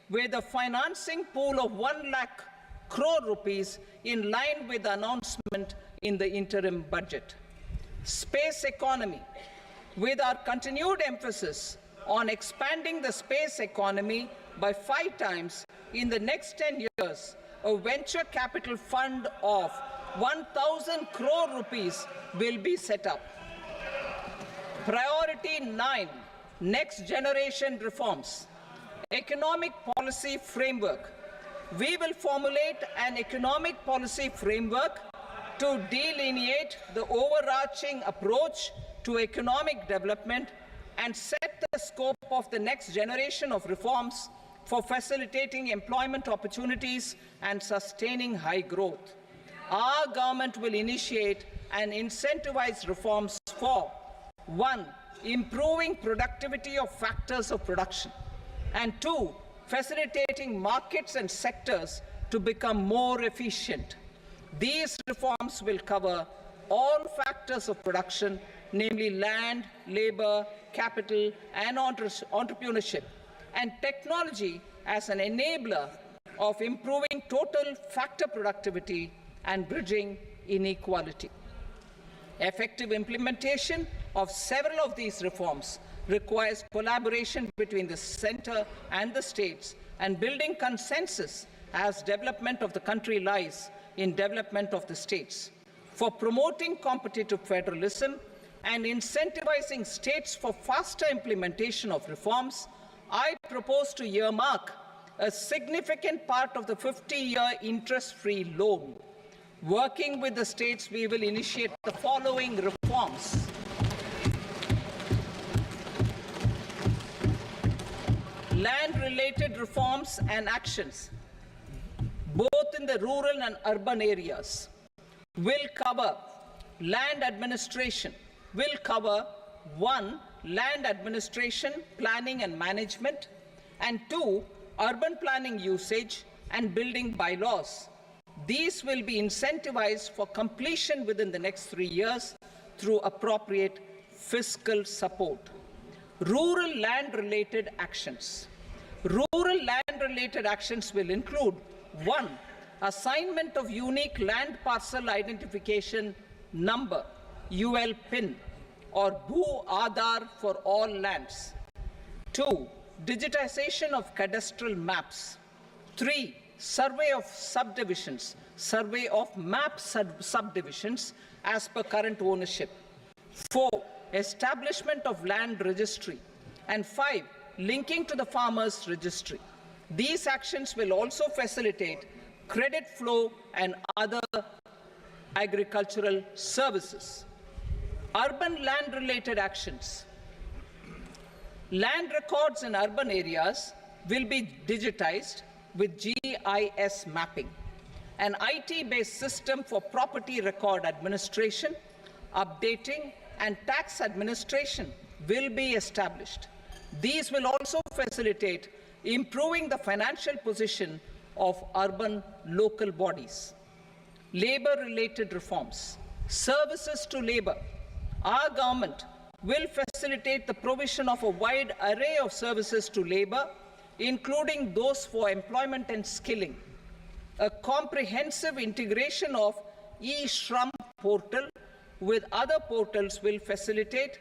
where the financing pool of 1 lakh crore rupees in line with the announcement in the interim budget. Space economy. With our continued emphasis on expanding the space economy by 5 times in the next 10 years, a venture capital fund of 1,000 crore rupees will be set up. Priority 9, next generation reforms. Economic policy framework. We will formulate an economic policy framework to delineate the overarching approach to economic development and set the scope of the next generation of reforms for facilitating employment opportunities and sustaining high growth. Our government will initiate and incentivize reforms for 1. Improving productivity of factors of production, and 2. Facilitating markets and sectors to become more efficient. These reforms will cover all factors of production, namely land, labor, capital, and entrepreneurship, and technology as an enabler of improving total factor productivity and bridging inequality. Effective implementation of several of these reforms requires collaboration between the center and the states, and building consensus as development of the country lies in development of the states. For promoting competitive federalism and incentivizing states for faster implementation of reforms, I propose to earmark a significant part of the 50-year interest-free loan. Working with the states, we will initiate the following reforms. Land-related reforms and actions, both in the rural and urban areas, will cover land administration, will cover 1. Land administration, planning and management, and 2. Urban planning usage and building bylaws. These will be incentivized for completion within the next 3 years through appropriate fiscal support. Rural land-related actions. Rural land-related actions will include 1. Assignment of unique land parcel identification number, UL PIN, or Bhu Aadhaar for all lands. 2. Digitization of cadastral maps. 3. Survey of subdivisions, survey of map subdivisions as per current ownership. 4. Establishment of land registry. And 5. Linking to the farmers registry. These actions will also facilitate credit flow and other agricultural services. Urban land-related actions. Land records in urban areas will be digitized with GIS mapping. An IT-based system for property record administration, updating, and tax administration will be established. These will also facilitate improving the financial position of urban local bodies. Labor-related reforms. Services to labor. Our government will facilitate the provision of a wide array of services to labor, including those for employment and skilling. A comprehensive integration of e-Shram portal with other portals will facilitate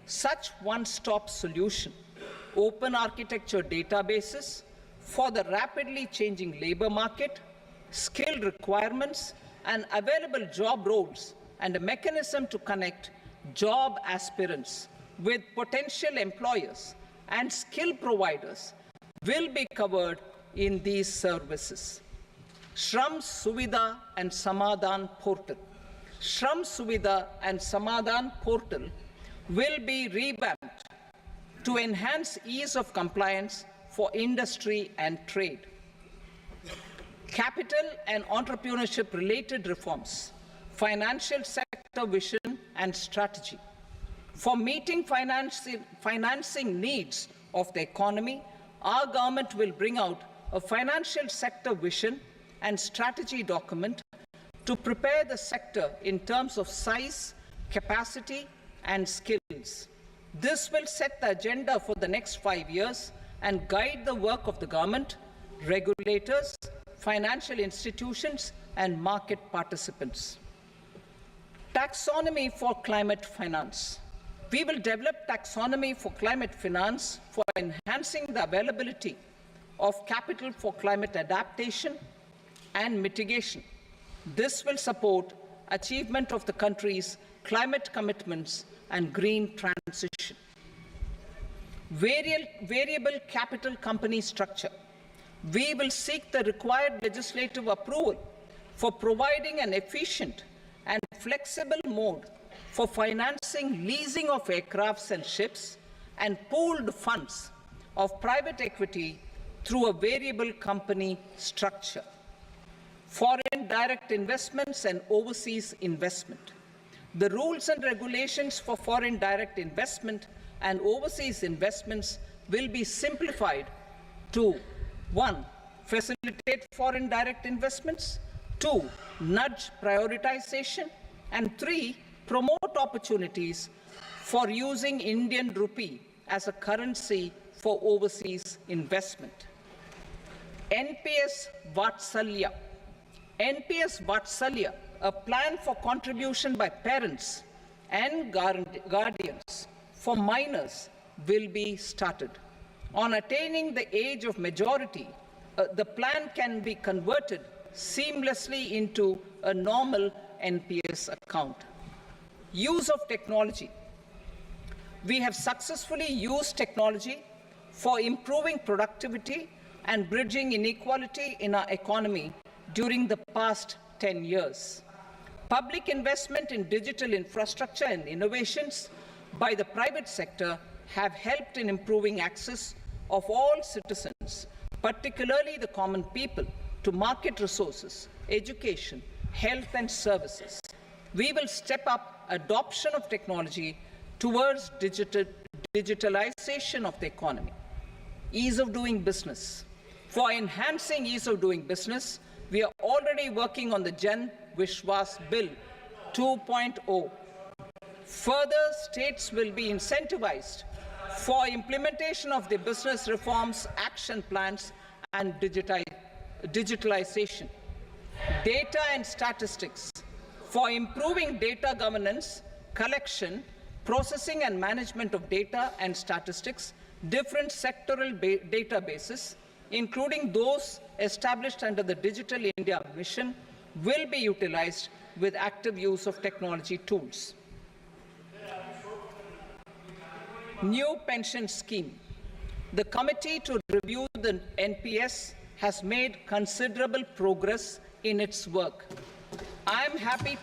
such one-stop solution. Open architecture databases for the rapidly changing labor market, skill requirements, and available job roles, and a mechanism to connect job aspirants with potential employers and skill providers will be covered in these services. Shram Suvidha and Samadhan portal. Shram Suvidha and Samadhan portal will be revamped to enhance ease of compliance for industry and trade. Capital and entrepreneurship related reforms, financial sector vision and strategy. For meeting financing needs of the economy, our government will bring out a financial sector vision and strategy document to prepare the sector in terms of size, capacity, and skills. This will set the agenda for the next 5 years and guide the work of the government, regulators, financial institutions, and market participants. Taxonomy for climate finance. We will develop taxonomy for climate finance for enhancing the availability of capital for climate adaptation and mitigation. This will support achievement of the country's climate commitments and green transition. Variable capital company structure. We will seek the required legislative approval for providing an efficient and flexible mode for financing leasing of aircrafts and ships and pooled funds of private equity through a variable company structure. Foreign direct investments and overseas investment. The rules and regulations for foreign direct investment and overseas investments will be simplified to 1. Facilitate foreign direct investments, 2. Nudge prioritization, and 3. Promote opportunities for using Indian rupee as a currency for overseas investment. NPS Vatsalya. NPS Vatsalya, a plan for contribution by parents and guardians for minors, will be started. On attaining the age of majority, the plan can be converted seamlessly into a normal NPS account. Use of technology. We have successfully used technology for improving productivity and bridging inequality in our economy during the past 10 years. Public investment in digital infrastructure and innovations by the private sector have helped in improving access of all citizens, particularly the common people, to market resources, education, health and services. We will step up adoption of technology towards digitalization of the economy. Ease of doing business. For enhancing ease of doing business, we are already working on the Jan Vishwas Bill 2.0. Further, states will be incentivized for implementation of the business reforms, action plans, and digitalization. Data and statistics. For improving data governance, collection, processing and management of data and statistics, different sectoral databases, including those established under the Digital India Mission, will be utilized with active use of technology tools. New pension scheme. The committee to review the NPS has made considerable progress in its work. I'm happy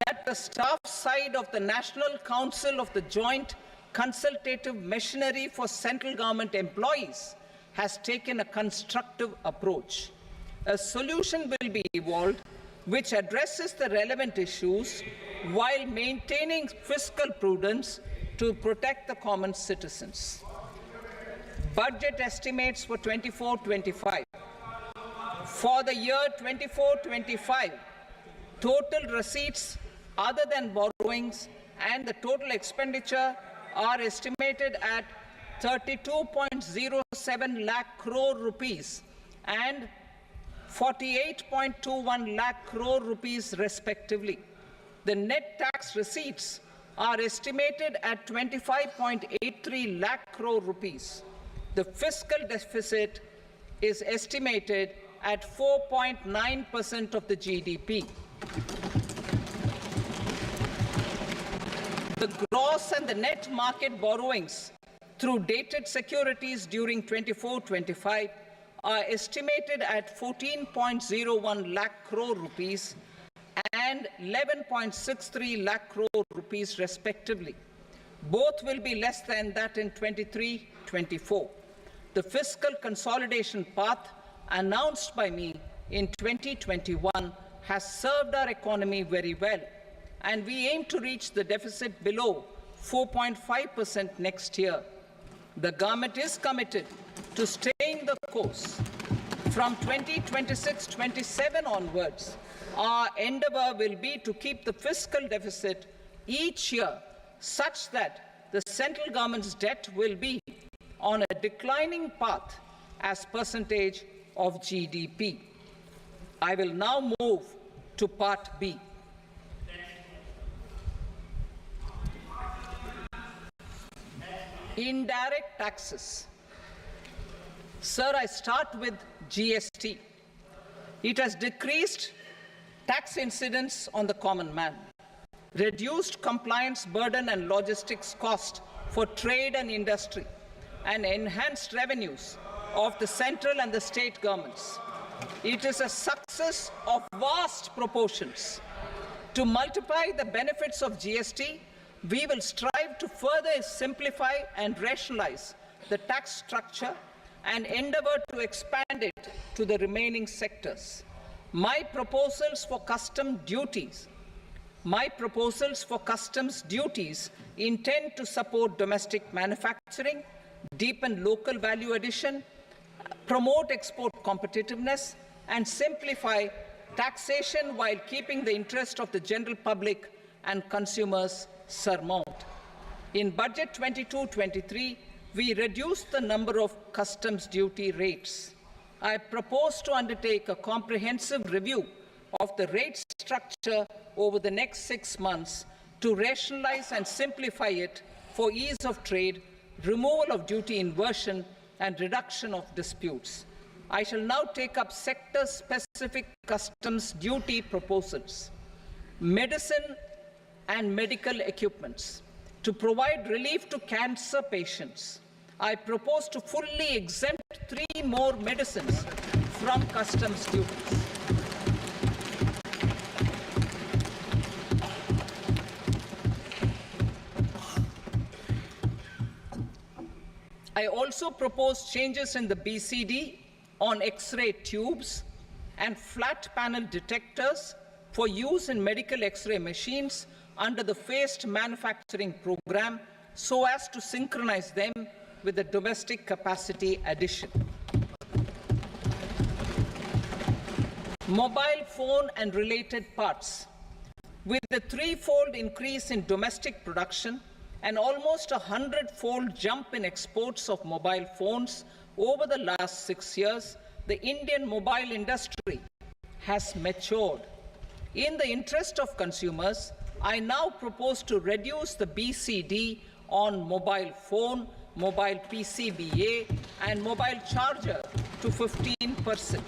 that the staff side of the National Council of the Joint Consultative Machinery for Central Government Employees has taken a constructive approach. A solution will be evolved which addresses the relevant issues while maintaining fiscal prudence to protect the common citizens. Budget estimates for 24-25. For the year 24-25, total receipts other than borrowings and the total expenditure are estimated at 32.07 lakh crore rupees and 48.21 lakh crore rupees respectively. The net tax receipts are estimated at 25.83 lakh crore rupees. The fiscal deficit is estimated at 4.9% of the GDP. The gross and the net market borrowings through dated securities during 24-25 are estimated at 14.01 lakh crore rupees and 11.63 lakh crore rupees respectively. Both will be less than that in 23-24. The fiscal consolidation path announced by me in 2021 has served our economy very well, and we aim to reach the deficit below 4.5% next year. The government is committed to staying the course. From 2026-27 onwards, our endeavor will be to keep the fiscal deficit each year such that the central government's debt will be on a declining path as percentage of GDP. I will now move to Part B. Indirect taxes. Sir, I start with GST. It has decreased tax incidence on the common man, reduced compliance burden and logistics cost for trade and industry, and enhanced revenues of the central and the state governments. It is a success of vast proportions. To multiply the benefits of GST, we will strive to further simplify and rationalize the tax structure and endeavor to expand it to the remaining sectors. My proposals for customs duties intend to support domestic manufacturing, deepen local value addition, promote export competitiveness, and simplify taxation while keeping the interest of the general public and consumers surmount. In Budget 22-23, we reduced the number of customs duty rates. I propose to undertake a comprehensive review of the rate structure over the next 6 months to rationalize and simplify it for ease of trade, removal of duty inversion, and reduction of disputes. I shall now take up sector-specific customs duty proposals. Medicine and medical equipments. To provide relief to cancer patients, I propose to fully exempt 3 more medicines from customs duties. I also propose changes in the BCD on X-ray tubes and flat panel detectors for use in medical X-ray machines under the phased manufacturing program so as to synchronize them with the domestic capacity addition. Mobile phone and related parts. With a 3-fold increase in domestic production and almost a 100-fold jump in exports of mobile phones over the last 6 years, the Indian mobile industry has matured. In the interest of consumers, I now propose to reduce the BCD on mobile phone, mobile PCBA, and mobile charger to 15%.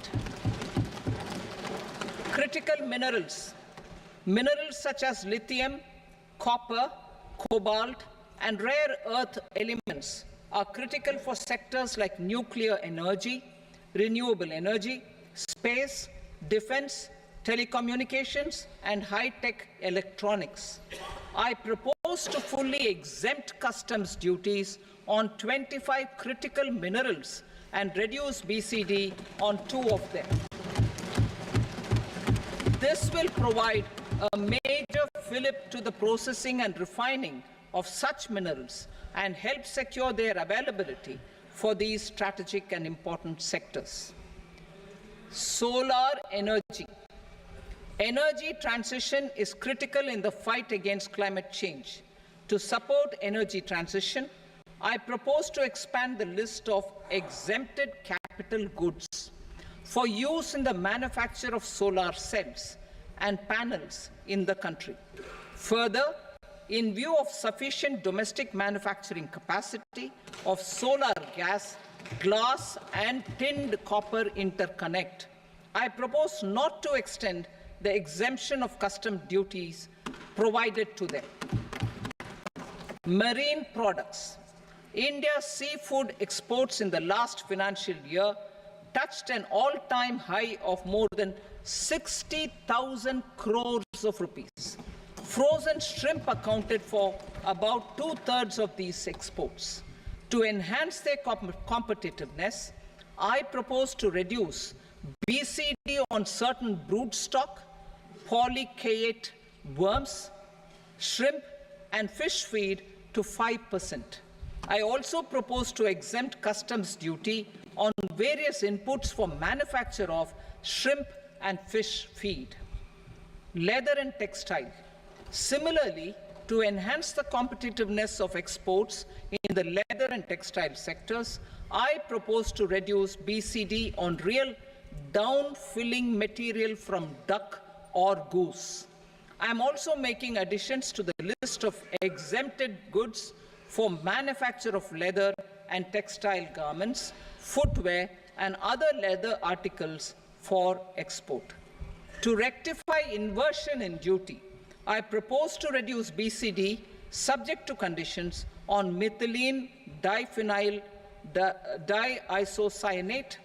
Critical minerals. Minerals such as lithium, copper, cobalt, and rare earth elements are critical for sectors like nuclear energy, renewable energy, space, defense, telecommunications, and high-tech electronics. I propose to fully exempt customs duties on 25 critical minerals and reduce BCD on 2 of them. This will provide a major fillip to the processing and refining of such minerals and help secure their availability for these strategic and important sectors. Solar energy. Energy transition is critical in the fight against climate change. To support energy transition, I propose to expand the list of exempted capital goods for use in the manufacture of solar cells and panels in the country. Further, in view of sufficient domestic manufacturing capacity of solar gas, glass, and tinned copper interconnect, I propose not to extend the exemption of custom duties provided to them. Marine products. India's seafood exports in the last financial year touched an all-time high of more than 60,000 crores of rupees. Frozen shrimp accounted for about 2/3 of these exports. To enhance their competitiveness, I propose to reduce BCD on certain broodstock, polychaete worms, shrimp, and fish feed to 5%. I also propose to exempt customs duty on various inputs for manufacture of shrimp and fish feed. Leather and textile. Similarly, to enhance the competitiveness of exports in the leather and textile sectors, I propose to reduce BCD on real down-filling material from duck or goose. I am also making additions to the list of exempted goods for manufacture of leather and textile garments, footwear, and other leather articles for export. To rectify inversion in duty, I propose to reduce BCD subject to conditions on methylene diphenyl diisocyanate,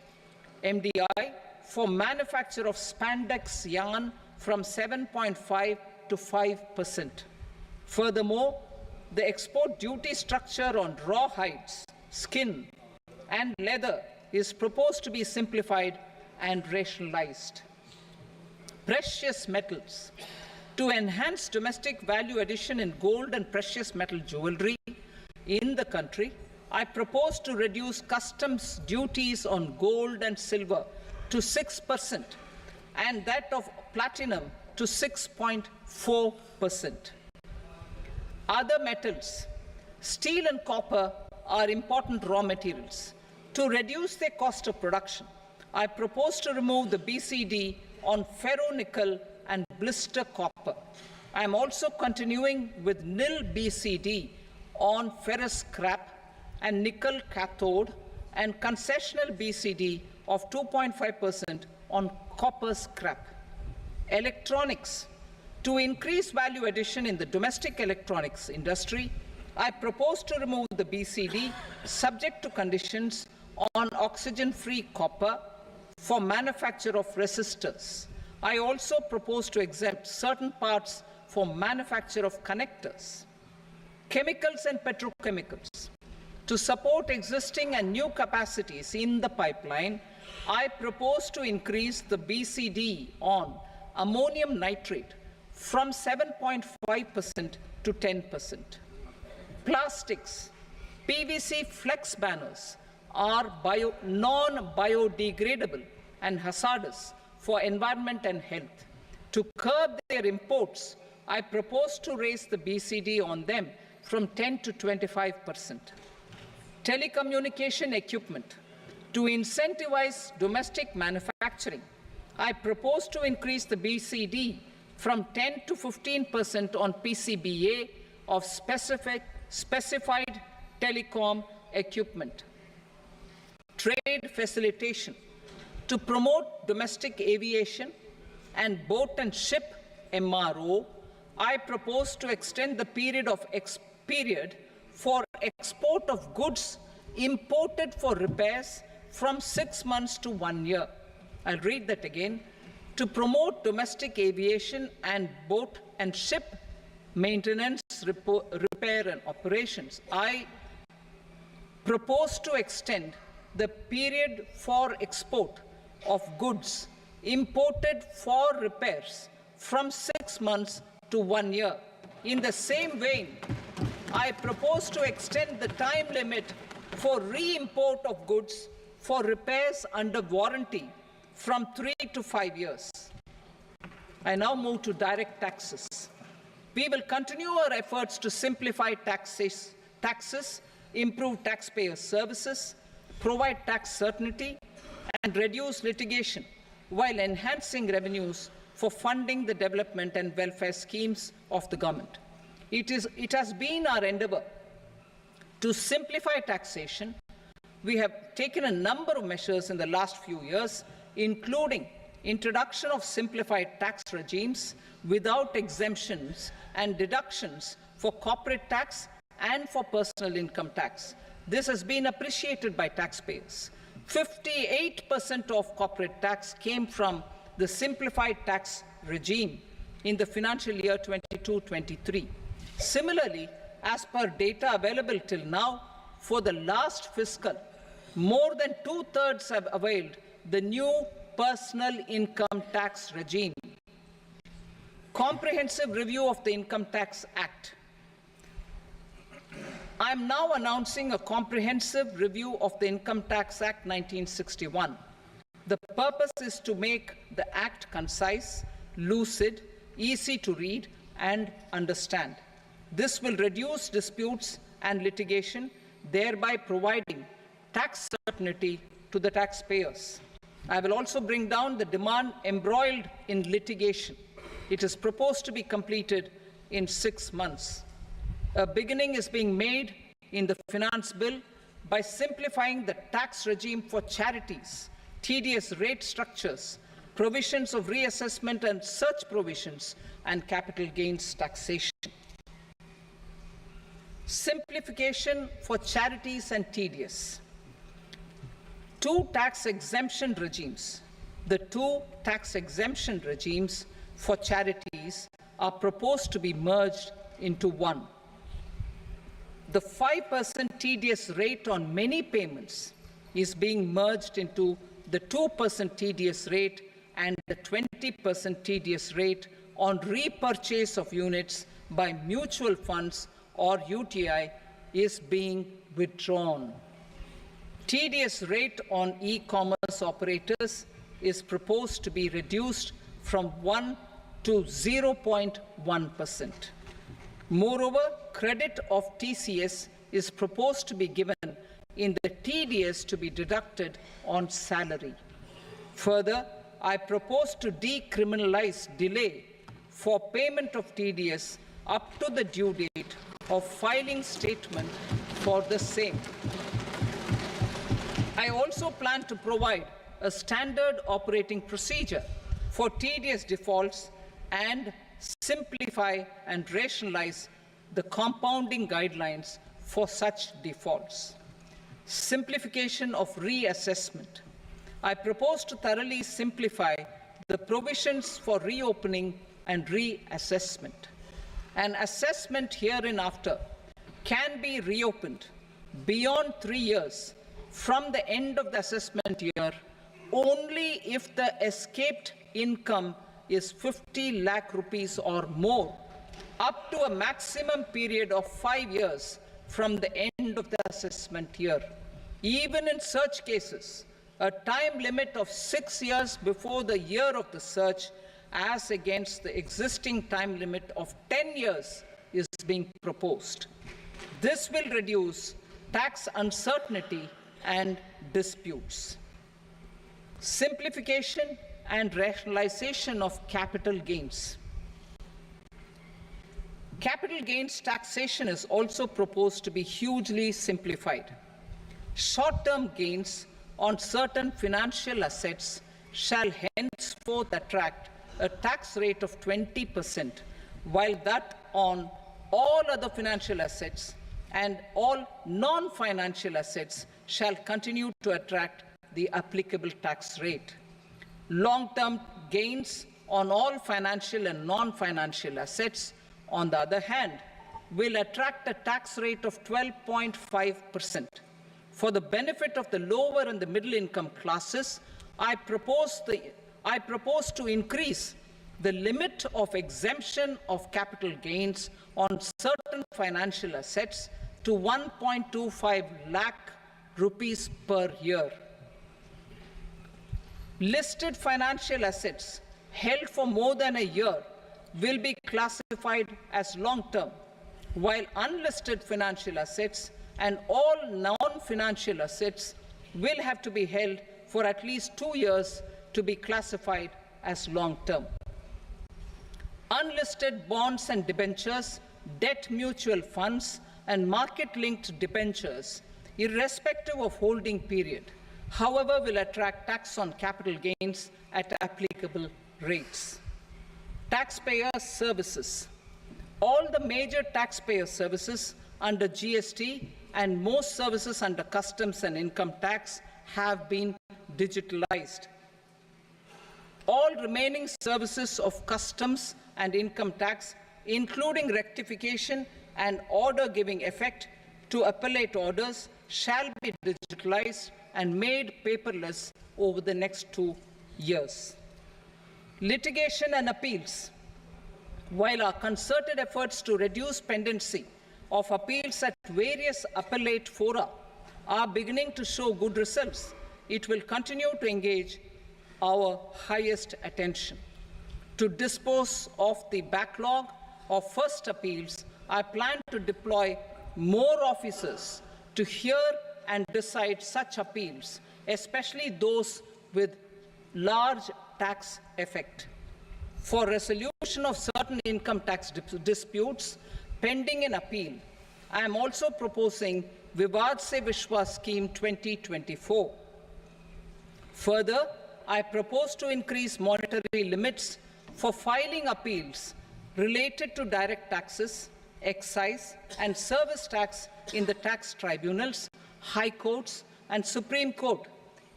MDI, for manufacture of spandex yarn from 7.5 to 5%. Furthermore, the export duty structure on raw hides, skin, and leather is proposed to be simplified and rationalized. Precious metals. To enhance domestic value addition in gold and precious metal jewelry in the country, I propose to reduce customs duties on gold and silver to 6% and that of platinum to 6.4%. Other metals, steel and copper, are important raw materials. To reduce their cost of production, I propose to remove the BCD on ferronickel and blister copper. I am also continuing with nil BCD on ferrous scrap and nickel cathode and concessional BCD of 2.5% on copper scrap. Electronics. To increase value addition in the domestic electronics industry, I propose to remove the BCD subject to conditions on oxygen-free copper for manufacture of resistors. I also propose to exempt certain parts for manufacture of connectors. Chemicals and petrochemicals. To support existing and new capacities in the pipeline, I propose to increase the BCD on ammonium nitrate from 7.5% to 10%. Plastics. PVC flex banners are non-biodegradable and hazardous for environment and health. To curb their imports, I propose to raise the BCD on them from 10 to 25%. Telecommunication equipment. To incentivize domestic manufacturing, I propose to increase the BCD from 10 to 15% on PCBA of specified telecom equipment. Trade facilitation. To promote domestic aviation and boat and ship MRO, I propose to extend the period for export of goods imported for repairs from 6 months to 1 year. I'll read that again. To promote domestic aviation and boat and ship maintenance, repair and operations, I propose to extend the period for export of goods imported for repairs from 6 months to 1 year. In the same vein, I propose to extend the time limit for re-import of goods for repairs under warranty from 3 to 5 years. I now move to direct taxes. We will continue our efforts to simplify taxes, improve taxpayer services, provide tax certainty, and reduce litigation while enhancing revenues for funding the development and welfare schemes of the government. It has been our endeavor to simplify taxation. We have taken a number of measures in the last few years, including introduction of simplified tax regimes without exemptions and deductions for corporate tax and for personal income tax. This has been appreciated by taxpayers. 58% of corporate tax came from the simplified tax regime in the financial year 22-23. Similarly, as per data available till now, for the last fiscal, more than 2/3 have availed the new personal income tax regime. Comprehensive review of the Income Tax Act. I am now announcing a comprehensive review of the Income Tax Act 1961. The purpose is to make the Act concise, lucid, easy to read and understand. This will reduce disputes and litigation, thereby providing tax certainty to the taxpayers. I will also bring down the demand embroiled in litigation. It is proposed to be completed in 6 months. A beginning is being made in the finance bill by simplifying the tax regime for charities, tedious rate structures, provisions of reassessment and such provisions, and capital gains taxation. Simplification for charities and tedious. The two tax exemption regimes for charities are proposed to be merged into one. The 5% TDS rate on many payments is being merged into the 2% TDS rate, and the 20% TDS rate on repurchase of units by mutual funds or UTI is being withdrawn. TDS rate on e-commerce operators is proposed to be reduced from 1 to 0.1%. Moreover, credit of TCS is proposed to be given in the TDS to be deducted on salary. Further, I propose to decriminalize delay for payment of TDS up to the due date of filing statement for the same. I also plan to provide a standard operating procedure for TDS defaults and simplify and rationalize the compounding guidelines for such defaults. Simplification of reassessment. I propose to thoroughly simplify the provisions for reopening and reassessment. An assessment hereinafter can be reopened beyond 3 years from the end of the assessment year only if the escaped income is 50 lakh rupees or more, up to a maximum period of 5 years from the end of the assessment year. Even in such cases, a time limit of 6 years before the year of the search, as against the existing time limit of 10 years, is being proposed. This will reduce tax uncertainty and disputes. Simplification and rationalization of capital gains. Capital gains taxation is also proposed to be hugely simplified. Short-term gains on certain financial assets shall henceforth attract a tax rate of 20%, while that on all other financial assets and all non-financial assets shall continue to attract the applicable tax rate. Long-term gains on all financial and non-financial assets, on the other hand, will attract a tax rate of 12.5%. For the benefit of the lower and the middle income classes, I propose to increase the limit of exemption of capital gains on certain financial assets to 1.25 lakh rupees per year. Listed financial assets held for more than a year will be classified as long-term, while unlisted financial assets and all non-financial assets will have to be held for at least 2 years to be classified as long-term. Unlisted bonds and debentures, debt mutual funds, and market-linked debentures, irrespective of holding period, however, will attract tax on capital gains at applicable rates. Taxpayer services. All the major taxpayer services under GST and most services under customs and income tax have been digitalized. All remaining services of customs and income tax, including rectification and order giving effect to appellate orders, shall be digitalized and made paperless over the next 2 years. Litigation and appeals. While our concerted efforts to reduce pendency of appeals at various appellate fora are beginning to show good results, it will continue to engage our highest attention. To dispose of the backlog of first appeals, I plan to deploy more officers to hear and decide such appeals, especially those with large tax effect. For resolution of certain income tax disputes pending in appeal, I am also proposing Vivad Se Vishwas Scheme 2024. Further, I propose to increase monetary limits for filing appeals related to direct taxes, excise and service tax in the tax tribunals, high courts and Supreme Court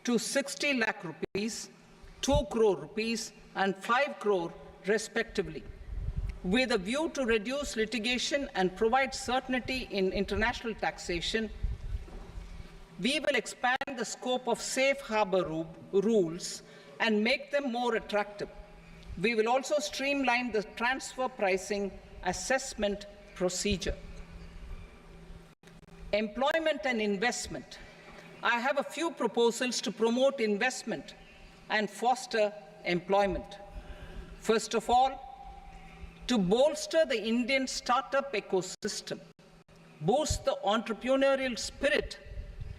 to 60 lakh rupees, 2 crore rupees and 5 crore respectively, with a view to reduce litigation and provide certainty in international taxation. We will expand the scope of safe harbor rules and make them more attractive. We will also streamline the transfer pricing assessment procedure. Employment and investment. I have a few proposals to promote investment and foster employment. First of all, to bolster the Indian startup ecosystem, boost the entrepreneurial spirit,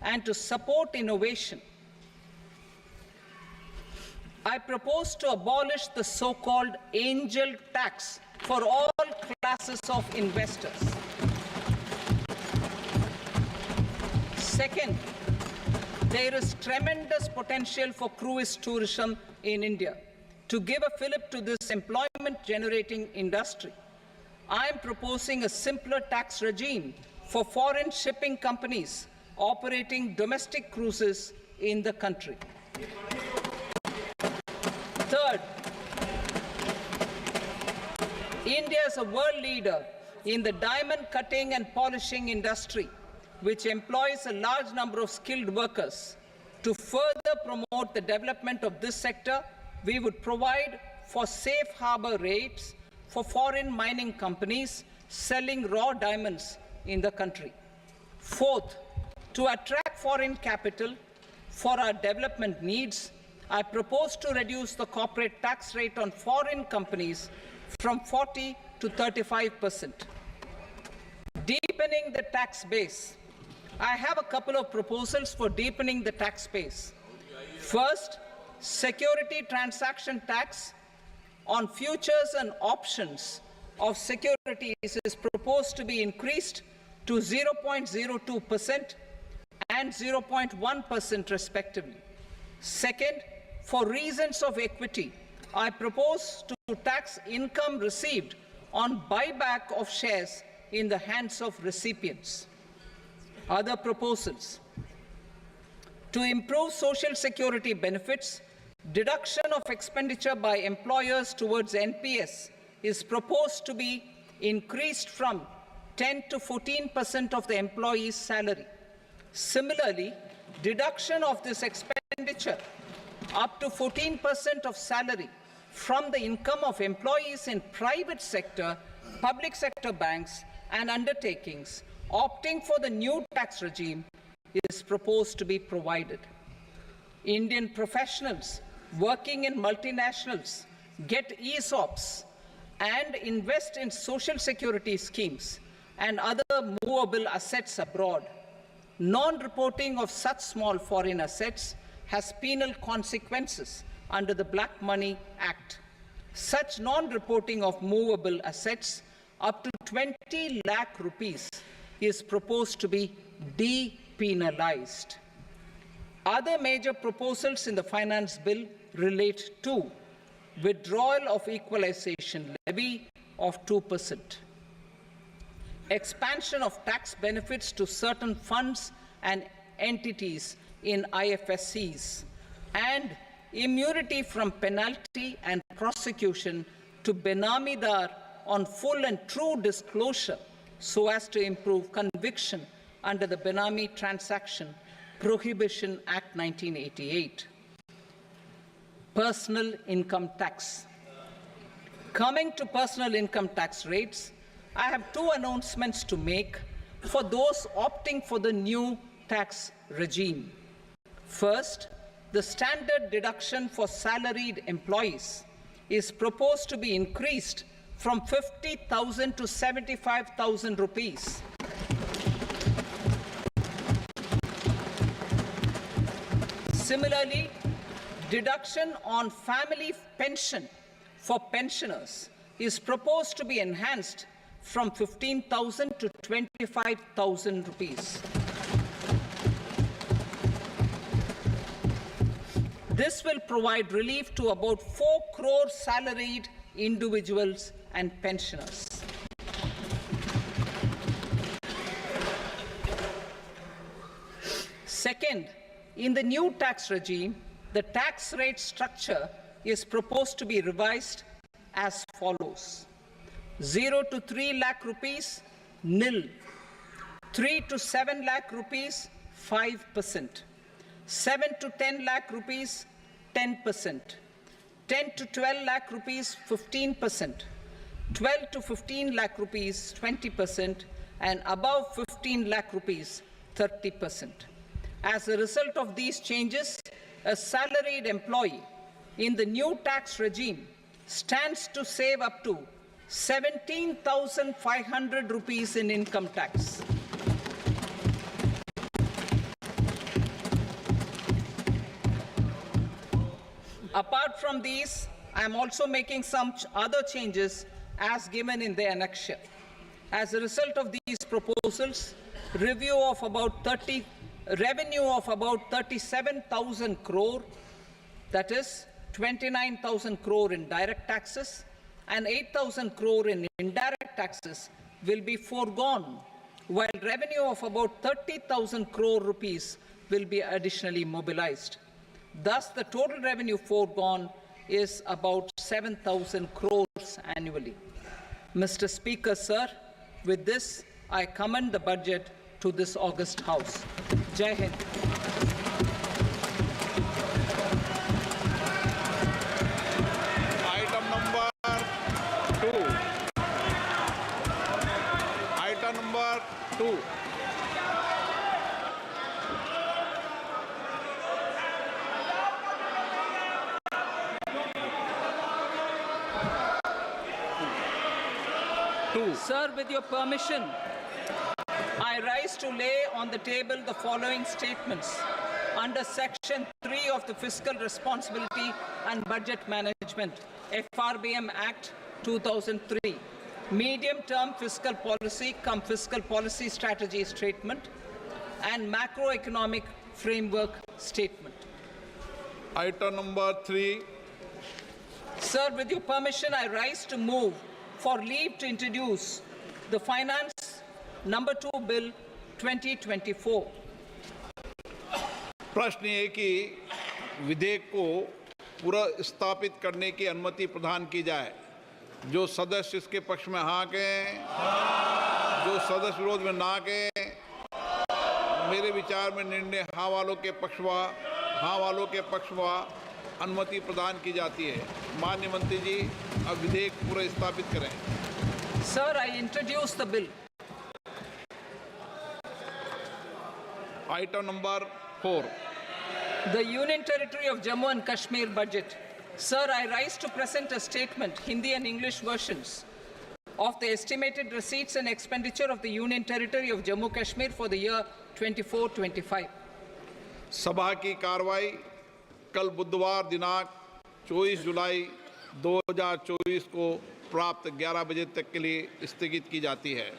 and to support innovation, I propose to abolish the so-called angel tax for all classes of investors. Second, there is tremendous potential for cruise tourism in India. To give a fillip to this employment-generating industry, I am proposing a simpler tax regime for foreign shipping companies operating domestic cruises in the country. Third, India is a world leader in the diamond cutting and polishing industry, which employs a large number of skilled workers. To further promote the development of this sector, we would provide for safe harbor rates for foreign mining companies selling raw diamonds in the country. Fourth, to attract foreign capital for our development needs, I propose to reduce the corporate tax rate on foreign companies from 40% to 35%. Deepening the tax base. I have a couple of proposals for deepening the tax base. First, security transaction tax on futures and options of securities is proposed to be increased to 0.02% and 0.1% respectively. Second, for reasons of equity, I propose to tax income received on buyback of shares in the hands of recipients. Other proposals: to improve social security benefits, deduction of expenditure by employers towards NPS is proposed to be increased from 10 to 14% of the employee's salary. Similarly, deduction of this expenditure up to 14% of salary from the income of employees in private sector, public sector banks and undertakings opting for the new tax regime is proposed to be provided. Indian professionals working in multinationals get ESOPs and invest in social security schemes and other movable assets abroad. Non-reporting of such small foreign assets has penal consequences under the Black Money Act. Such non-reporting of movable assets up to 20 lakh rupees is proposed to be depenalized. Other major proposals in the finance bill relate to withdrawal of equalization levy of 2%, expansion of tax benefits to certain funds and entities in IFSCs, and immunity from penalty and prosecution to Benamidar on full and true disclosure so as to improve conviction under the Benami Transaction Prohibition Act 1988. Personal income tax. Coming to personal income tax rates, I have two announcements to make for those opting for the new tax regime. First, the standard deduction for salaried employees is proposed to be increased from 50,000 to 75,000 rupees. Similarly, deduction on family pension for pensioners is proposed to be enhanced from 15,000 to 25,000 rupees. This will provide relief to about 4 crore salaried individuals and pensioners. Second, in the new tax regime, the tax rate structure is proposed to be revised as follows: 0 to 3 lakh rupees, nil; 3 to 7 lakh rupees, 5%; 7 to 10 lakh rupees, 10%; 10 to 12 lakh rupees, 15%; 12 to 15 lakh rupees, 20%; and above 15 lakh rupees, 30%. As a result of these changes, a salaried employee in the new tax regime stands to save up to 17,500 rupees in income tax. Apart from these, I am also making some other changes as given in the annexure. As a result of these proposals, revenue of about 37,000 crore, that is 29,000 crore in direct taxes and 8,000 crore in indirect taxes, will be foregone, while revenue of about 30,000 crore rupees will be additionally mobilized. Thus, the total revenue foregone is about 7,000 crores annually. Mr. Speaker, sir, with this, I commend the budget to this august House. Jai Hind. Item number 2. Item number 2. Sir, with your permission, I rise to lay on the table the following statements under Section 3 of the Fiscal Responsibility and Budget Management, FRBM Act 2003, Medium-Term Fiscal Policy cum Fiscal Policy Strategy Statement, and Macroeconomic Framework Statement. Item number 3. Sir, with your permission, I rise to move for leave to introduce the Finance Number 2 Bill 2024. प्रश्न ये कि विधेयक को पुनर्स्थापित करने की अनुमति प्रदान की जाए। जो सदस्य इसके पक्ष में हाँ कहें, जो सदस्य विरोध में ना कहें। मेरे विचार में निर्णय हाँ वालों के पक्ष में अनुमति प्रदान की जाती है। माननीय मंत्री जी, अब विधेयक पुनर्स्थापित करें। Sir, I introduce the bill. Item number 4. The Union Territory of Jammu and Kashmir budget. Sir, I rise to present a statement, Hindi and English versions, of the estimated receipts and expenditure of the Union Territory of Jammu and Kashmir for the year 24-25. सभा की कार्रवाई कल बुधवार दिनांक 24 जुलाई 2024 को प्राप्त 11 बजे तक के लिए स्थगित की जाती है।